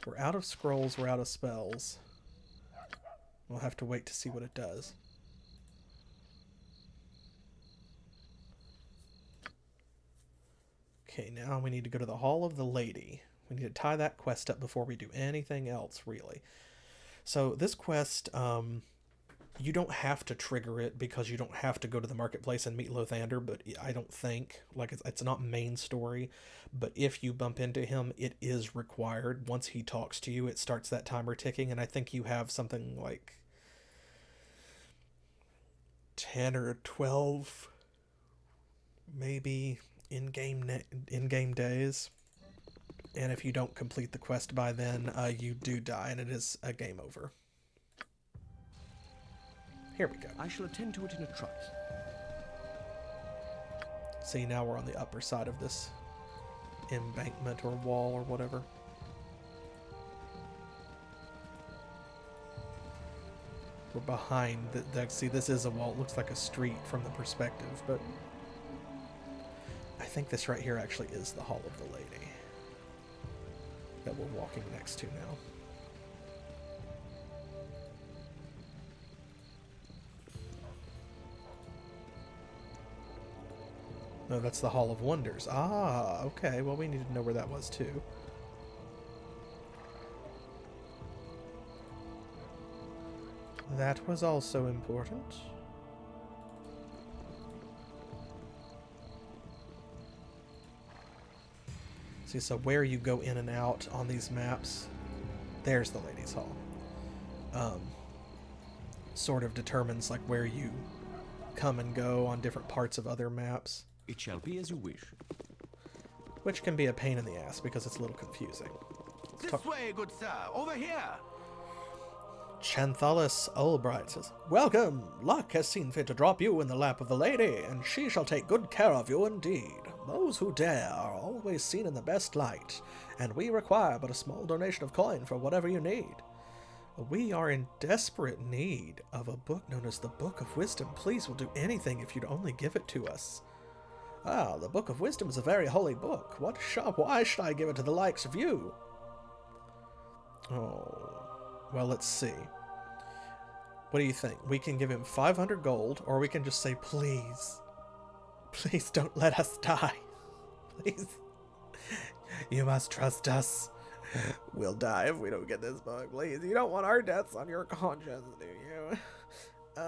We're out of scrolls, we're out of spells. We'll have to wait to see what it does. Okay, now we need to go to the Hall of the Lady. We need to tie that quest up before we do anything else, really. So this quest, you don't have to trigger it because you don't have to go to the marketplace and meet Lothander, but I don't think, like, it's not main story, but if you bump into him, it is required. Once he talks to you, it starts that timer ticking, and I think you have something like 10 or 12, maybe, in-game days. And if you don't complete the quest by then, you do die, and it is a game over. Here we go. I shall attend to it in a trice. See, now we're on the upper side of this embankment or wall or whatever. We're behind see, this is a wall. It looks like a street from the perspective, but I think this right here actually is the Hall of the Lady that we're walking next to now. No, that's the Hall of Wonders. Ah, okay. Well, we need to know where that was, too. That was also important. See, so where you go in and out on these maps, there's the Ladies' Hall. Sort of determines, like, where you come and go on different parts of other maps. It shall be as you wish. Which can be a pain in the ass because it's a little confusing. This way, good sir. Over here. Chanthalis Albright says, "Welcome! Luck has seen fit to drop you in the lap of the lady, and she shall take good care of you indeed. Those who dare are always seen in the best light, and we require but a small donation of coin for whatever you need. We are in desperate need of a book known as the Book of Wisdom. Please, we'll do anything if you'd only give it to us." Ah, the Book of Wisdom is a very holy book. Why should I give it to the likes of you? Oh, well, let's see. What do you think? We can give him 500 gold, or we can just say, please, please don't let us die. Please. You must trust us. We'll die if we don't get this book, please. You don't want our deaths on your conscience, do you?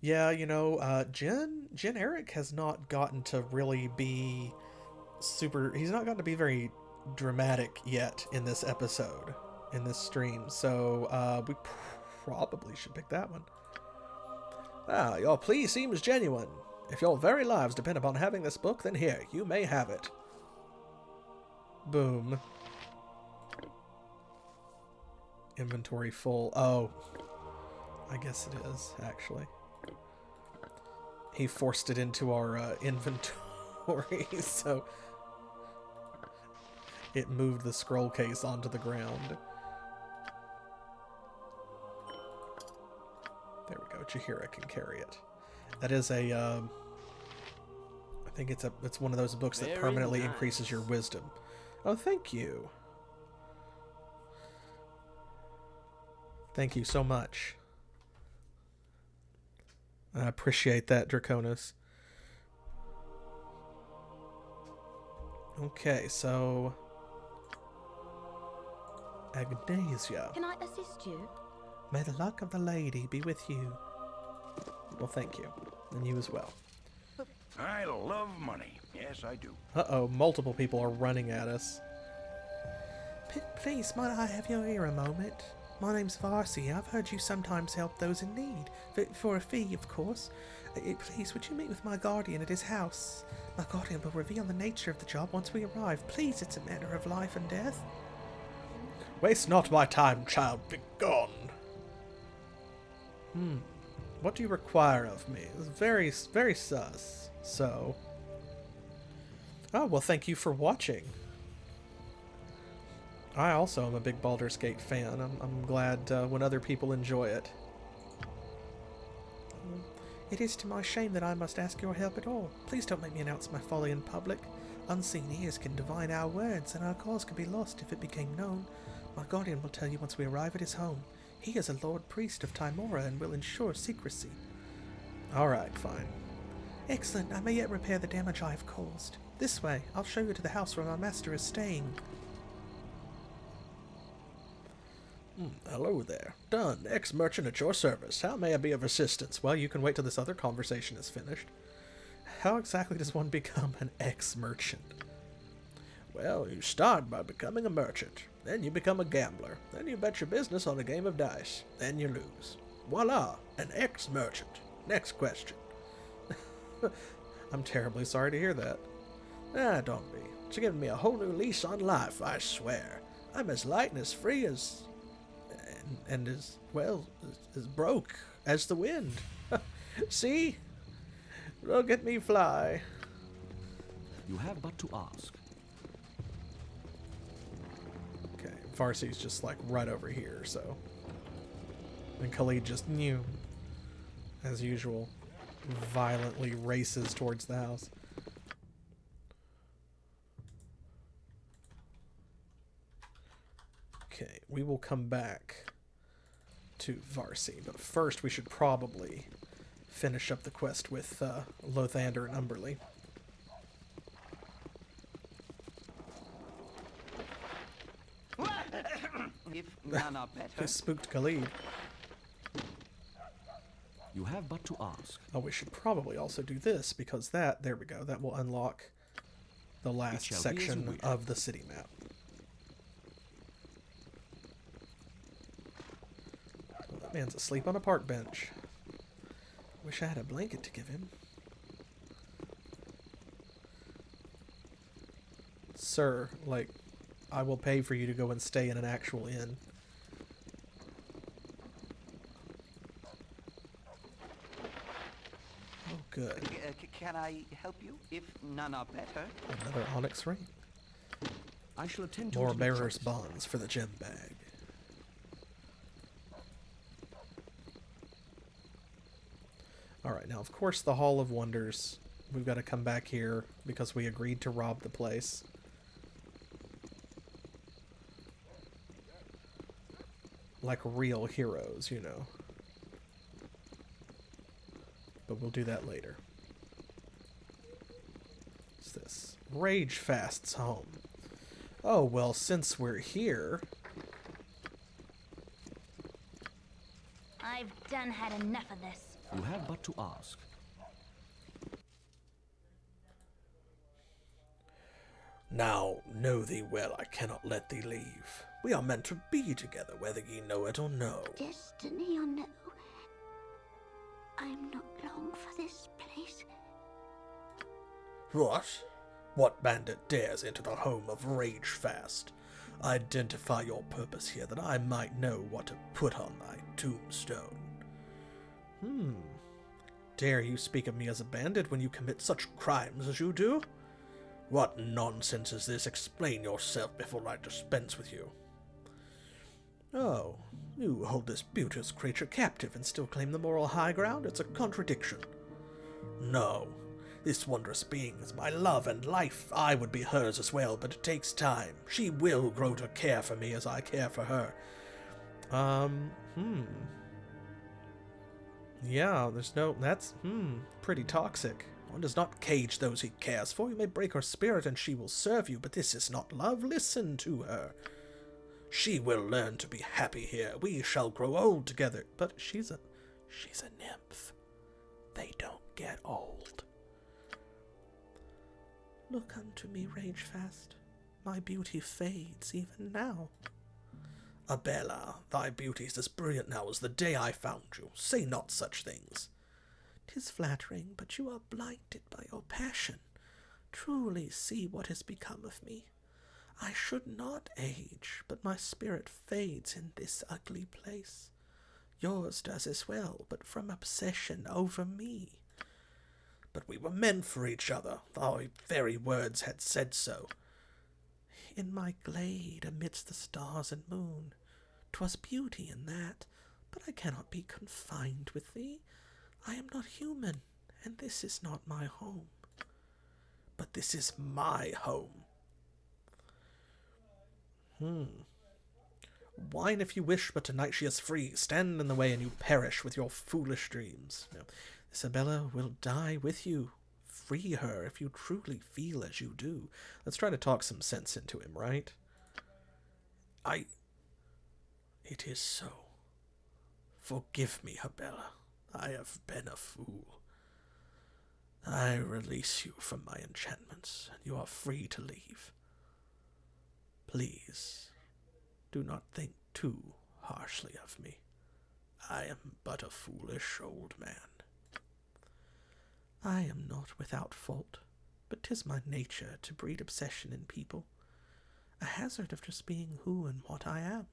Yeah, you know, Jen Eric has not gotten to really be he's not gotten to be very dramatic yet in this episode, in this stream, so we probably should pick that one. Ah, your plea seems genuine. If your very lives depend upon having this book, then here, you may have it. Boom. Inventory full. Oh, I guess it is, actually. He forced it into our inventory, so it moved the scroll case onto the ground. There we go. Jahira can carry it. That is a, I think it's one of those books that permanently increases your wisdom. Oh, thank you. Thank you so much. I appreciate that, Draconis. Okay, so Agnesia. Can I assist you? May the luck of the lady be with you. Well, thank you. And you as well. I love money. Yes, I do. Uh-oh, multiple people are running at us. Please, might I have your ear a moment? My name's Varsi. I've heard you sometimes help those in need. For a fee, of course. Please, would you meet with my guardian at his house? My guardian will reveal the nature of the job once we arrive. Please, it's a matter of life and death. Waste not my time, child. Begone. What do you require of me? It's very, very sus. So. Oh, well, thank you for watching. I also am a big Baldur's Gate fan. I'm glad when other people enjoy it. It is to my shame that I must ask your help at all. Please don't make me announce my folly in public. Unseen ears can divine our words, and our cause could be lost if it became known. My guardian will tell you once we arrive at his home. He is a Lord Priest of Timora and will ensure secrecy. Alright, fine. Excellent. I may yet repair the damage I have caused. This way. I'll show you to the house where my master is staying. Hello there. Done. Ex-merchant at your service. How may I be of assistance? Well, you can wait till this other conversation is finished. How exactly does one become an ex-merchant? Well, you start by becoming a merchant. Then you become a gambler. Then you bet your business on a game of dice. Then you lose. Voila! An ex-merchant. Next question. I'm terribly sorry to hear that. Don't be. It's given me a whole new lease on life, I swear. I'm as light and as free as... and as, well, as broke as the wind. See? Look at me fly. You have but to ask. Okay, Farsi's just like right over here, so... And Khalid just, as usual, violently races towards the house. Okay, we will come back to Varsi, but first we should probably finish up the quest with Lothander and Umberley. If none are better. He spooked Khalid. You have but to ask. Oh, we should probably also do this, because that, there we go, that will unlock the last section of the city map. Oh, that man's asleep on a park bench. Wish I had a blanket to give him. Sir, like, I will pay for you to go and stay in an actual inn. Oh, good. Can I help you, if none are better? Another onyx ring. I shall attend to More bearer's bonds for the gem bag. Alright, now of course the Hall of Wonders. We've got to come back here because we agreed to rob the place. Like real heroes, you know. But we'll do that later. What's this? Rage Fast's home. Oh, well, since we're here... I've done had enough of this. You have but to ask. Now, know thee well, I cannot let thee leave. We are meant to be together, whether ye know it or no. Destiny or no, I'm not long for this place. What? What bandit dares enter the home of Ragefast? Identify your purpose here, that I might know what to put on thy tombstone. Dare you speak of me as a bandit when you commit such crimes as you do? What nonsense is this? Explain yourself before I dispense with you. Oh, you hold this beauteous creature captive and still claim the moral high ground? It's a contradiction. No, this wondrous being is my love and life. I would be hers as well, but it takes time. She will grow to care for me as I care for her. Yeah, there's no... That's, pretty toxic. One does not cage those he cares for. You may break her spirit and she will serve you, but this is not love. Listen to her. She will learn to be happy here. We shall grow old together. But she's a nymph. They don't get old. Look unto me, Ragefast. My beauty fades even now. Abella, thy beauty is as brilliant now as the day I found you. Say not such things. 'Tis flattering, but you are blinded by your passion. Truly see what has become of me. I should not age, but my spirit fades in this ugly place. Yours does as well, but from obsession over me. But we were meant for each other. Thy very words had said so. in my glade amidst the stars and moon. 'Twas beauty in that, but I cannot be confined with thee. I am not human, and this is not my home. But this is my home. Wine if you wish, but tonight she is free. Stand in the way and you perish with your foolish dreams. No, Isabella will die with you. Free her if you truly feel as you do. Let's try to talk some sense into him, right? It is so. Forgive me, Isabella. I have been a fool. I release you from my enchantments, and you are free to leave. Please, do not think too harshly of me. I am but a foolish old man. I am not without fault, but 'tis my nature to breed obsession in people, a hazard of just being who and what I am.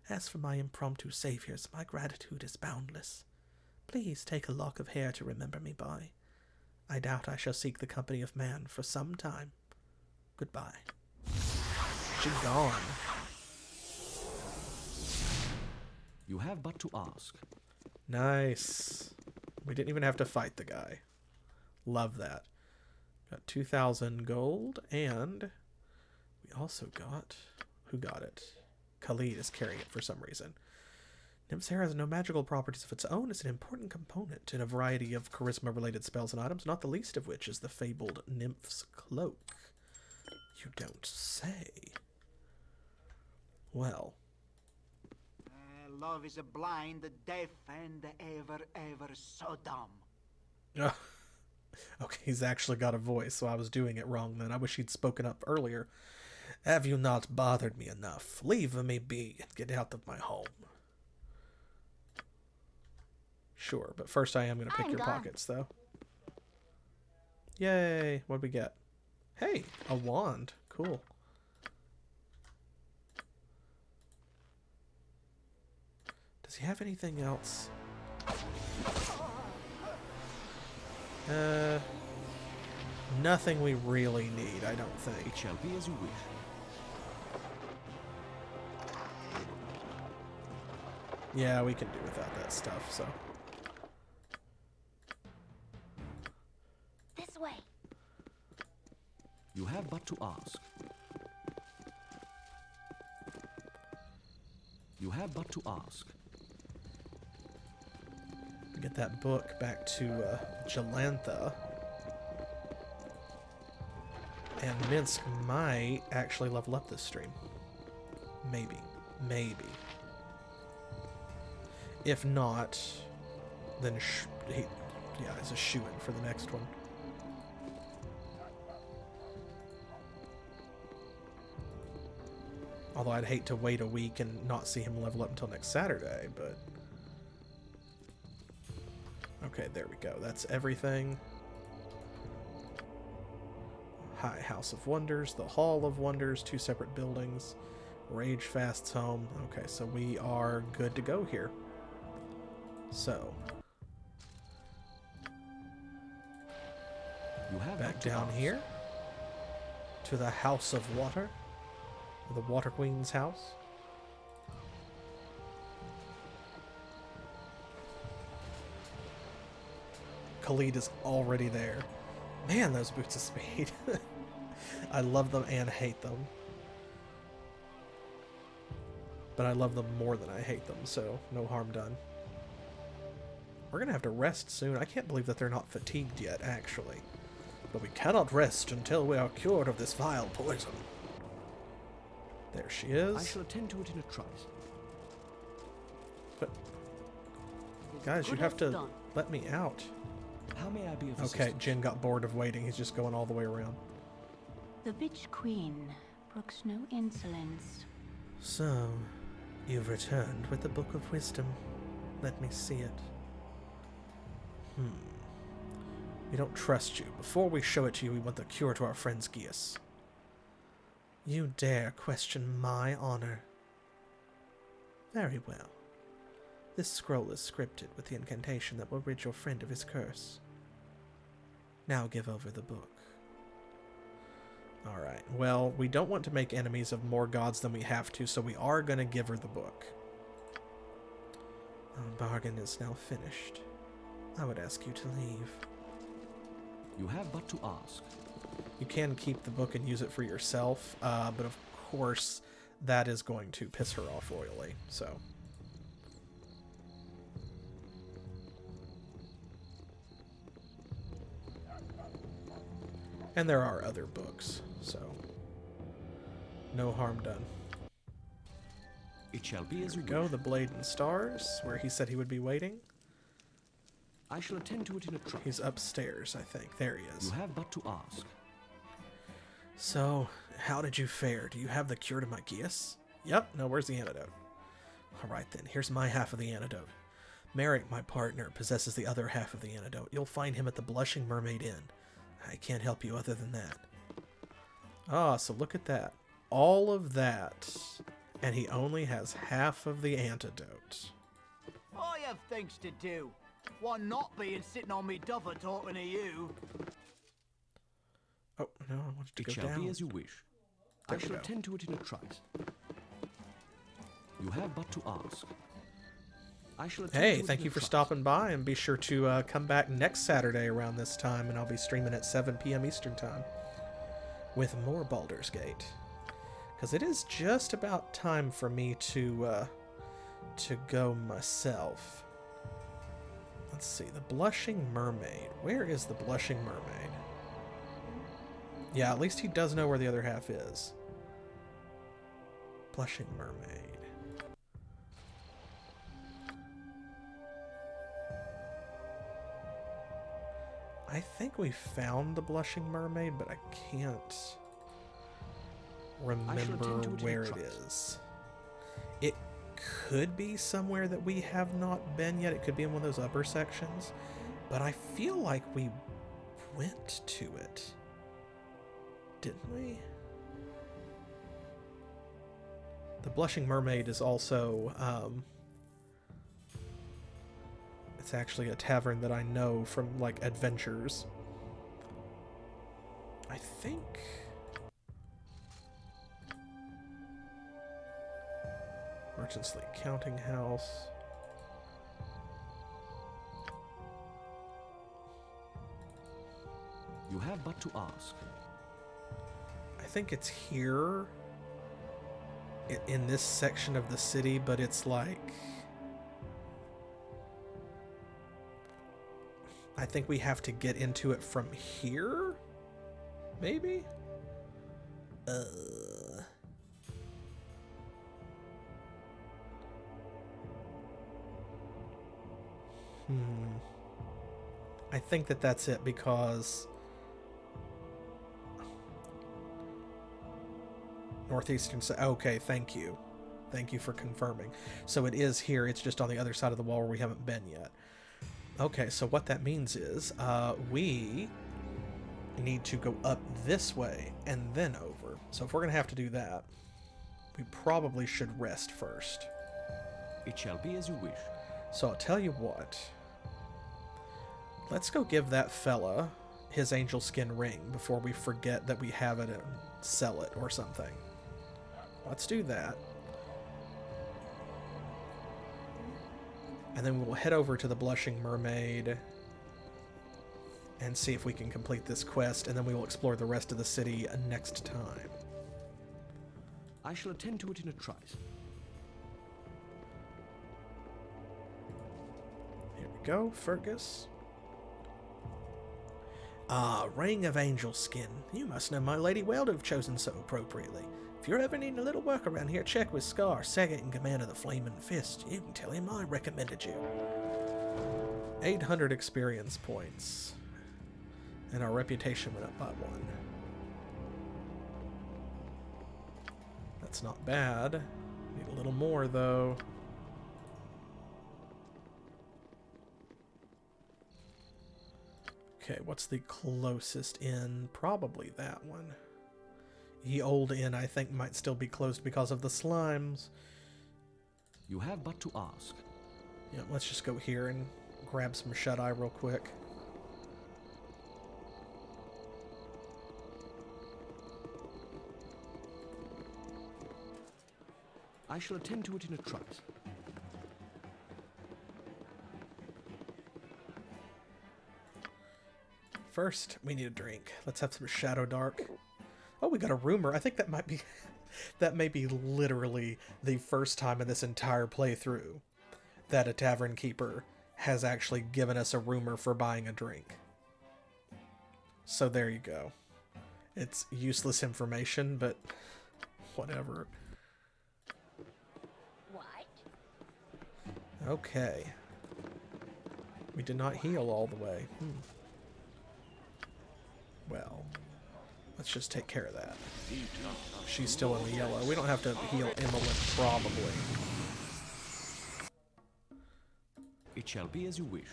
As for my impromptu saviors, my gratitude is boundless. Please take a lock of hair to remember me by. I doubt I shall seek the company of man for some time. Goodbye. She gone. You have but to ask. Nice. We didn't even have to fight the guy. Love that. Got 2,000 gold, and we also got... Who got it? Khalid is carrying it for some reason. Nymph's hair has no magical properties of its own. It's an important component in a variety of charisma-related spells and items, not the least of which is the fabled Nymph's Cloak. You don't say. Well. Love is a blind, the deaf, and the ever so dumb. Okay, he's actually got a voice, so I was doing it wrong then. I wish he'd spoken up earlier. Have you not bothered me enough? Leave me be and get out of my home. Sure, but first I am going to pick your pockets, though. Yay! What'd we get? Hey, a wand. Cool. Does he have anything else? Nothing we really need, I don't think. It shall be as you wish. Yeah, we can do without that stuff, so. This way. You have but to ask. You have but to ask. Get that book back to Jalantha. And Minsk might actually level up this stream. Maybe. Maybe. If not, then he's a shoo-in for the next one. Although I'd hate to wait a week and not see him level up until next Saturday, but... Okay, there we go. That's everything. High House of Wonders, the Hall of Wonders, 2 separate buildings. Rage Fast's home. Okay, so we are good to go here. So. You have back down here. To the House of Water. The Water Queen's house. Khalid is already there. Man, those boots of speed. I love them and hate them. But I love them more than I hate them, so no harm done. We're gonna have to rest soon. I can't believe that they're not fatigued yet, actually. But we cannot rest until we are cured of this vile poison. There she is. I shall attend to it in a trice. But guys, you have to let me out. How may I be of assistance? Okay, Jin got bored of waiting. He's just going all the way around. The bitch queen brooks no insolence. So, you've returned with the Book of Wisdom. Let me see it. We don't trust you. Before we show it to you, we want the cure to our friends Gius. You dare question my honor? Very well. This scroll is scripted with the incantation that will rid your friend of his curse. Now give over the book. Alright, well, we don't want to make enemies of more gods than we have to, so we are going to give her the book. Our bargain is now finished. I would ask you to leave. You have but to ask. You can keep the book and use it for yourself, but of course that is going to piss her off royally, so... And there are other books, so no harm done. It shall be as you Go, wish. the Blade and Stars, where he said he would be waiting. I shall attend to it in a trice. He's upstairs, I think. There he is. You have but to ask. So, how did you fare? Do you have the cure to my geas? Yep. No, where's the antidote? Alright then, here's my half of the antidote. Merrick, my partner, possesses the other half of the antidote. You'll find him at the Blushing Mermaid Inn. I can't help you other than that. Ah, so look at that. All of that, and he only has half of the antidote. I have things to do. Why not being sitting on me duffer talking to you? Oh, no, I want you to It go shall down. be as you wish. There I we shall go. attend to it in a trice. You have but to ask. I shall attend Hey, to it thank in you a for trice. stopping by, and be sure to come back next Saturday around this time, and I'll be streaming at 7 p.m. Eastern Time with more Baldur's Gate. Because it is just about time for me to go myself. Let's see, the Blushing Mermaid. Where is the Blushing Mermaid? Yeah, at least he does know where the other half is. Blushing Mermaid. I think we found the Blushing Mermaid, but I can't remember where it is. It could be somewhere that we have not been yet. It could be in one of those upper sections, but I feel like we went to it. Didn't we? The Blushing Mermaid is also, it's actually a tavern that I know from, like, adventures. I think... Merchant's League Counting House. You have but to ask. I think it's here in this section of the city, but it's like... I think we have to get into it from here? Maybe? I think that that's it because... Northeastern... Okay, thank you. Thank you for confirming. So it is here, it's just on the other side of the wall where we haven't been yet. Okay, so what that means is, we need to go up this way and then over. So if we're going to have to do that, we probably should rest first. It shall be as you wish. So I'll tell you what. Let's go give that fella his angel skin ring before we forget that we have it and sell it or something. Let's do that. And then we'll head over to the Blushing Mermaid and see if we can complete this quest, and then we will explore the rest of the city next time. I shall attend to it in a trice. Here we go, Fergus. Ah, Ring of Angel Skin. You must know my lady well to have chosen so appropriately. If you're ever needing a little work around here, check with Scar, second in command of the Flaming Fist. You can tell him I recommended you. 800 experience points. And our reputation went up by 1. That's not bad. Need a little more, though. Okay, what's the closest inn? Probably that one. Ye Old Inn, I think, might still be closed because of the slimes. You have but to ask. Yeah, let's just go here and grab some shut-eye real quick. I shall attend to it in a trice. First, we need a drink. Let's have some Shadow Dark. Oh, we got a rumor. I think that might be... that may be literally the first time in this entire playthrough that a tavern keeper has actually given us a rumor for buying a drink. So there you go. It's useless information, but whatever. What? Okay. We did not heal all the way. Well, let's just take care of that. She's still in the yellow. We don't have to heal Emmeline, probably. It shall be as you wish.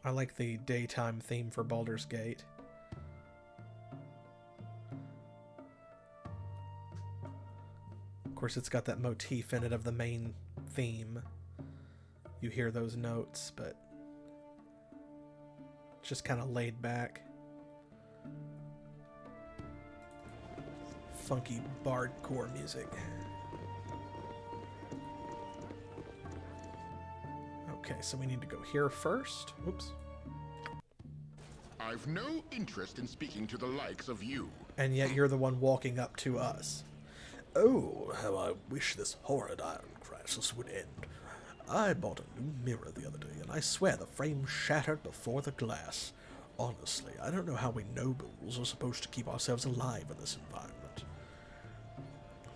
I like the daytime theme for Baldur's Gate. Of course, it's got that motif in it of the main theme. You hear those notes, but it's just kind of laid back. Funky bardcore music. Okay, so we need to go here first. Oops. I've no interest in speaking to the likes of you. And yet you're the one walking up to us. Oh, how I wish this horrid iron crisis would end. I bought a new mirror the other day, and I swear the frame shattered before the glass. Honestly, I don't know how we nobles are supposed to keep ourselves alive in this environment.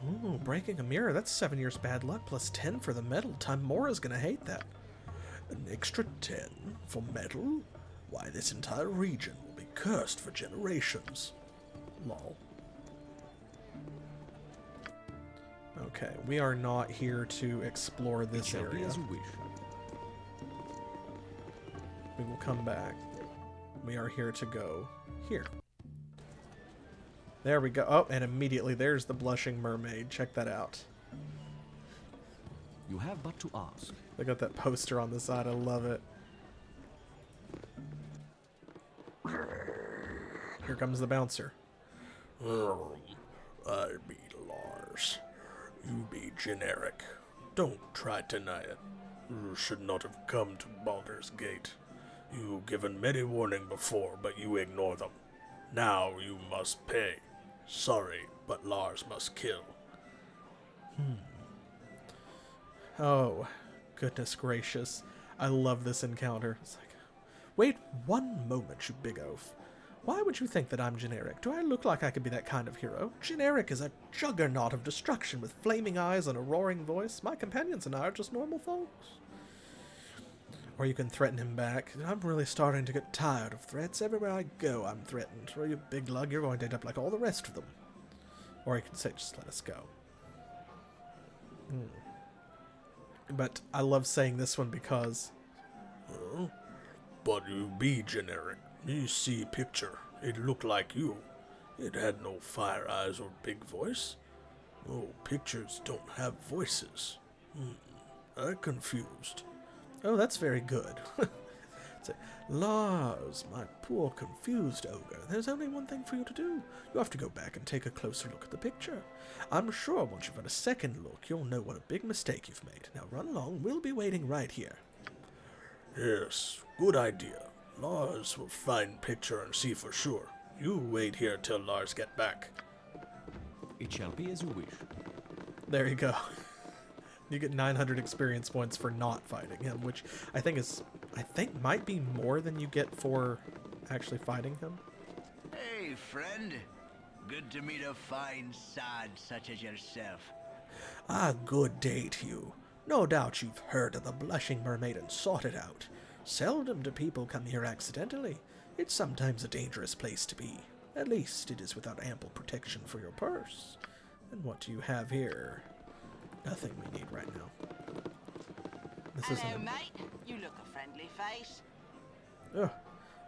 Ooh, breaking a mirror, that's 7 years bad luck, plus 10 for the metal. Timora's gonna hate that. An extra 10 for metal? Why, this entire region will be cursed for generations. Lol. Okay, we are not here to explore this area. As you wish. We will come back. We are here to go here. There we go. Oh, and immediately there's the Blushing Mermaid. Check that out. You have but to ask. They got that poster on the side. I love it. Here comes the bouncer. I be Lars. You be generic. Don't try to deny it. You should not have come to Baldur's Gate. You given many warning before, but you ignore them. Now you must pay. Sorry, but Lars must kill. Oh, goodness gracious. I love this encounter. It's like, wait one moment, you big oaf. Why would you think that I'm generic? Do I look like I could be that kind of hero? Generic is a juggernaut of destruction with flaming eyes and a roaring voice. My companions and I are just normal folks. Or you can threaten him back. I'm really starting to get tired of threats. Everywhere I go, I'm threatened. Or you big lug, you're going to end up like all the rest of them. Or you can say, just let us go. But I love saying this one because... But you be generic. Me see picture. It look like you. It had no fire eyes or big voice. Oh, pictures don't have voices. I'm confused. Oh, that's very good. Say, Lars, my poor confused ogre, there's only one thing for you to do. You have to go back and take a closer look at the picture. I'm sure once you've had a second look, you'll know what a big mistake you've made. Now run along, we'll be waiting right here. Yes, good idea. Lars will find picture and see for sure. You wait here till Lars get back. It shall be as you wish. There you go. You get 900 experience points for not fighting him, which I think might be more than you get for actually fighting him. Hey, friend. Good to meet a fine sod such as yourself. Ah, good day to you. No doubt you've heard of the Blushing Mermaid and sought it out. Seldom do people come here accidentally. It's sometimes a dangerous place to be. At least it is without ample protection for your purse. And what do you have here? Nothing we need right now. Hello, mate. You look a friendly face. Ugh.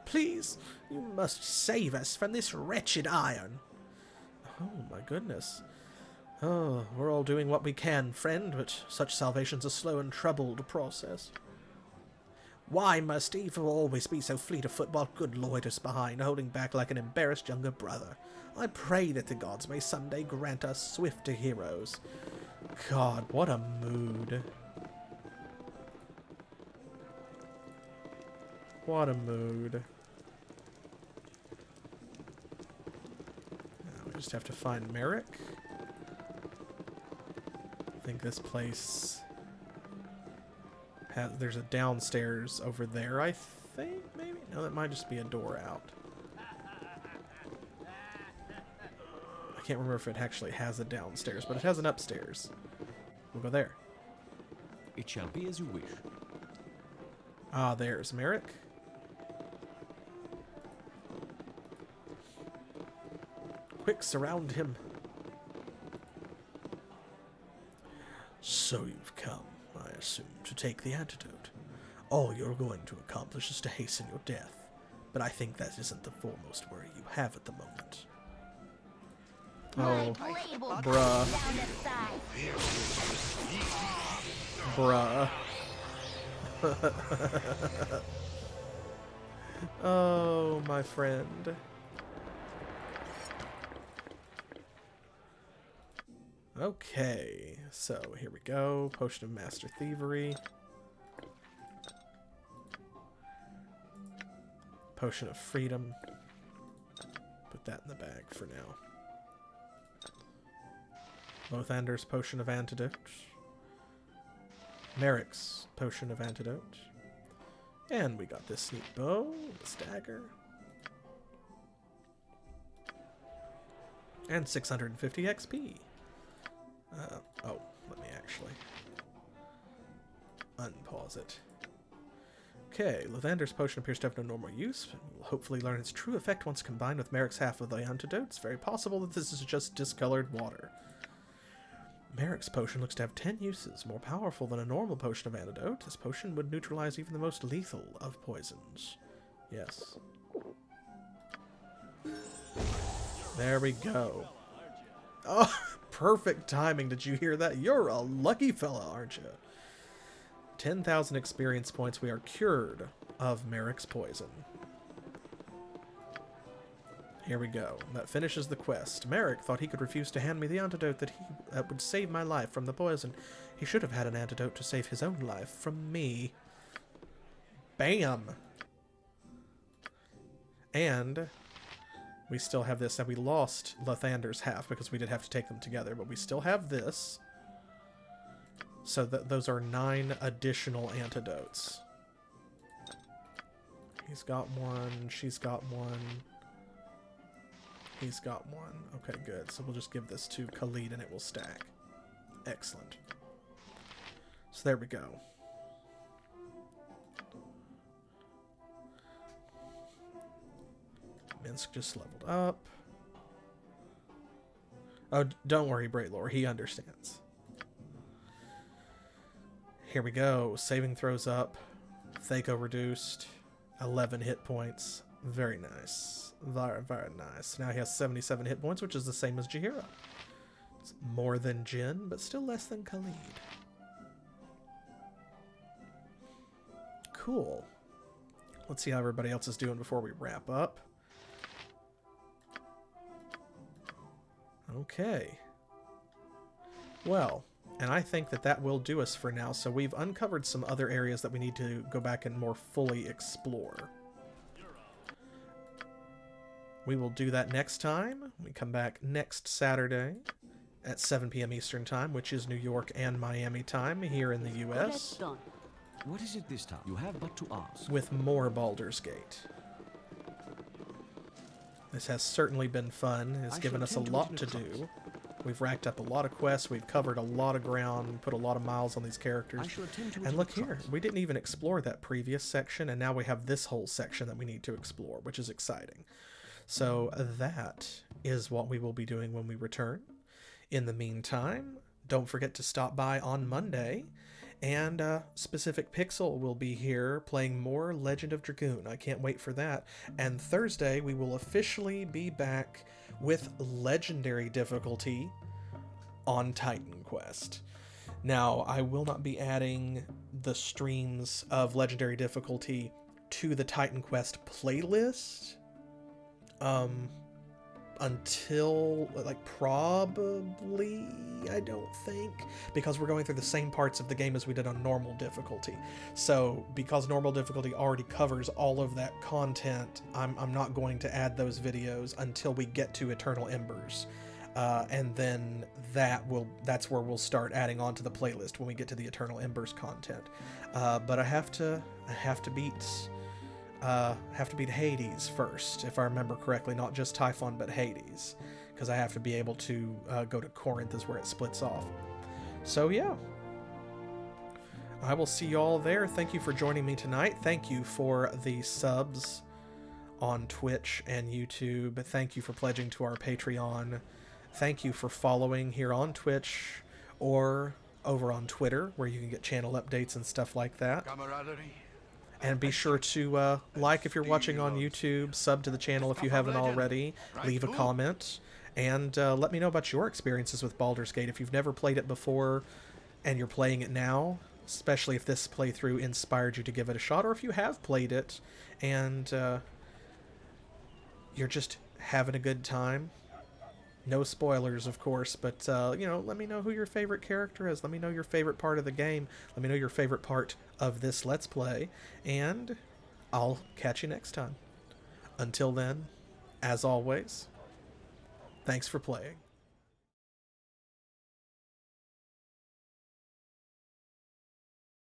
Please, you must save us from this wretched iron. Oh, my goodness. Oh, we're all doing what we can, friend, but such salvation's a slow and troubled process. Why must evil always be so fleet of foot while good loiters behind, holding back like an embarrassed younger brother? I pray that the gods may someday grant us swifter heroes. God, what a mood. What a mood. Now we just have to find Merrick. I think this place has... There's a downstairs over there, I think, maybe? No, that might just be a door out. I can't remember if it actually has a downstairs, but it has an upstairs. We'll go there. It shall be as you wish. Ah, there's Merrick. Quick, surround him. So you've come, I assume, to take the antidote. All you're going to accomplish is to hasten your death. But I think that isn't the foremost worry you have at the moment. Oh, bruh. Bruh. Oh, my friend. Okay, so here we go. Potion of Master Thievery. Potion of Freedom. Put that in the bag for now. Lothander's Potion of Antidote. Merrick's Potion of Antidote. And we got this neat bow, this dagger. And 650 XP. Oh, let me actually unpause it. Okay, Lathander's potion appears to have no normal use, but we'll hopefully learn its true effect once combined with Merrick's half of the antidote. It's very possible that this is just discolored water. Merrick's potion looks to have 10 uses, more powerful than a normal potion of antidote. This potion would neutralize even the most lethal of poisons. Yes. There we go. Oh, perfect timing. Did you hear that? You're a lucky fella, aren't you? 10,000 experience points. We are cured of Merrick's poison. Here we go. That finishes the quest. Merrick thought he could refuse to hand me the antidote that would save my life from the poison. He should have had an antidote to save his own life from me. Bam! And we still have this, and we lost Lathander's half because we did have to take them together, but we still have this. So those are 9 additional antidotes. He's got one, she's got one. He's got one. Okay, good. So we'll just give this to Khalid and it will stack. Excellent. So there we go. Minsk just leveled up. Oh, don't worry, Braitlor. He understands. Here we go. Saving throws up. Thaco reduced. 11 hit points. Very nice. Very, very nice. Now he has 77 hit points, which is the same as Jaheira. It's more than Jin, but still less than Khalid. Cool. Let's see how everybody else is doing before we wrap up. Okay. Well, and I think that will do us for now. So we've uncovered some other areas that we need to go back and more fully explore. We will do that next time. We come back next Saturday at 7 p.m. Eastern Time, which is New York and Miami time here in the U.S. What is it this time? You have but to ask. With more Baldur's Gate. This has certainly been fun. It's given us a lot to do. We've racked up a lot of quests. We've covered a lot of ground, put a lot of miles on these characters. And look here, we didn't even explore that previous section, and now we have this whole section that we need to explore, which is exciting. So that is what we will be doing when we return. In the meantime, don't forget to stop by on Monday, and Specific Pixel will be here playing more Legend of Dragoon. I can't wait for that. And Thursday, we will officially be back with Legendary difficulty on Titan Quest. Now, I will not be adding the streams of Legendary difficulty to the Titan Quest playlist until, like, probably, I don't think, because we're going through the same parts of the game as we did on normal difficulty. So, because normal difficulty already covers all of that content, I'm not going to add those videos until we get to Eternal Embers. And then that's where we'll start adding on to the playlist when we get to the Eternal Embers content. But I have to beat Hades first, if I remember correctly, not just Typhon, but Hades, because I have to be able to go to Corinth is where it splits off. So yeah, I will see you all there. Thank you for joining me tonight. Thank you for the subs on Twitch and YouTube. Thank you for pledging to our Patreon. Thank you for following here on Twitch or over on Twitter, where you can get channel updates and stuff like that. And be sure to like if you're watching on YouTube, sub to the channel if you haven't already, leave a comment, and let me know about your experiences with Baldur's Gate. If you've never played it before and you're playing it now, especially if this playthrough inspired you to give it a shot, or if you have played it and you're just having a good time. No spoilers, of course, but, you know, let me know who your favorite character is. Let me know your favorite part of the game. Let me know your favorite part of this Let's Play, and I'll catch you next time. Until then, as always, thanks for playing.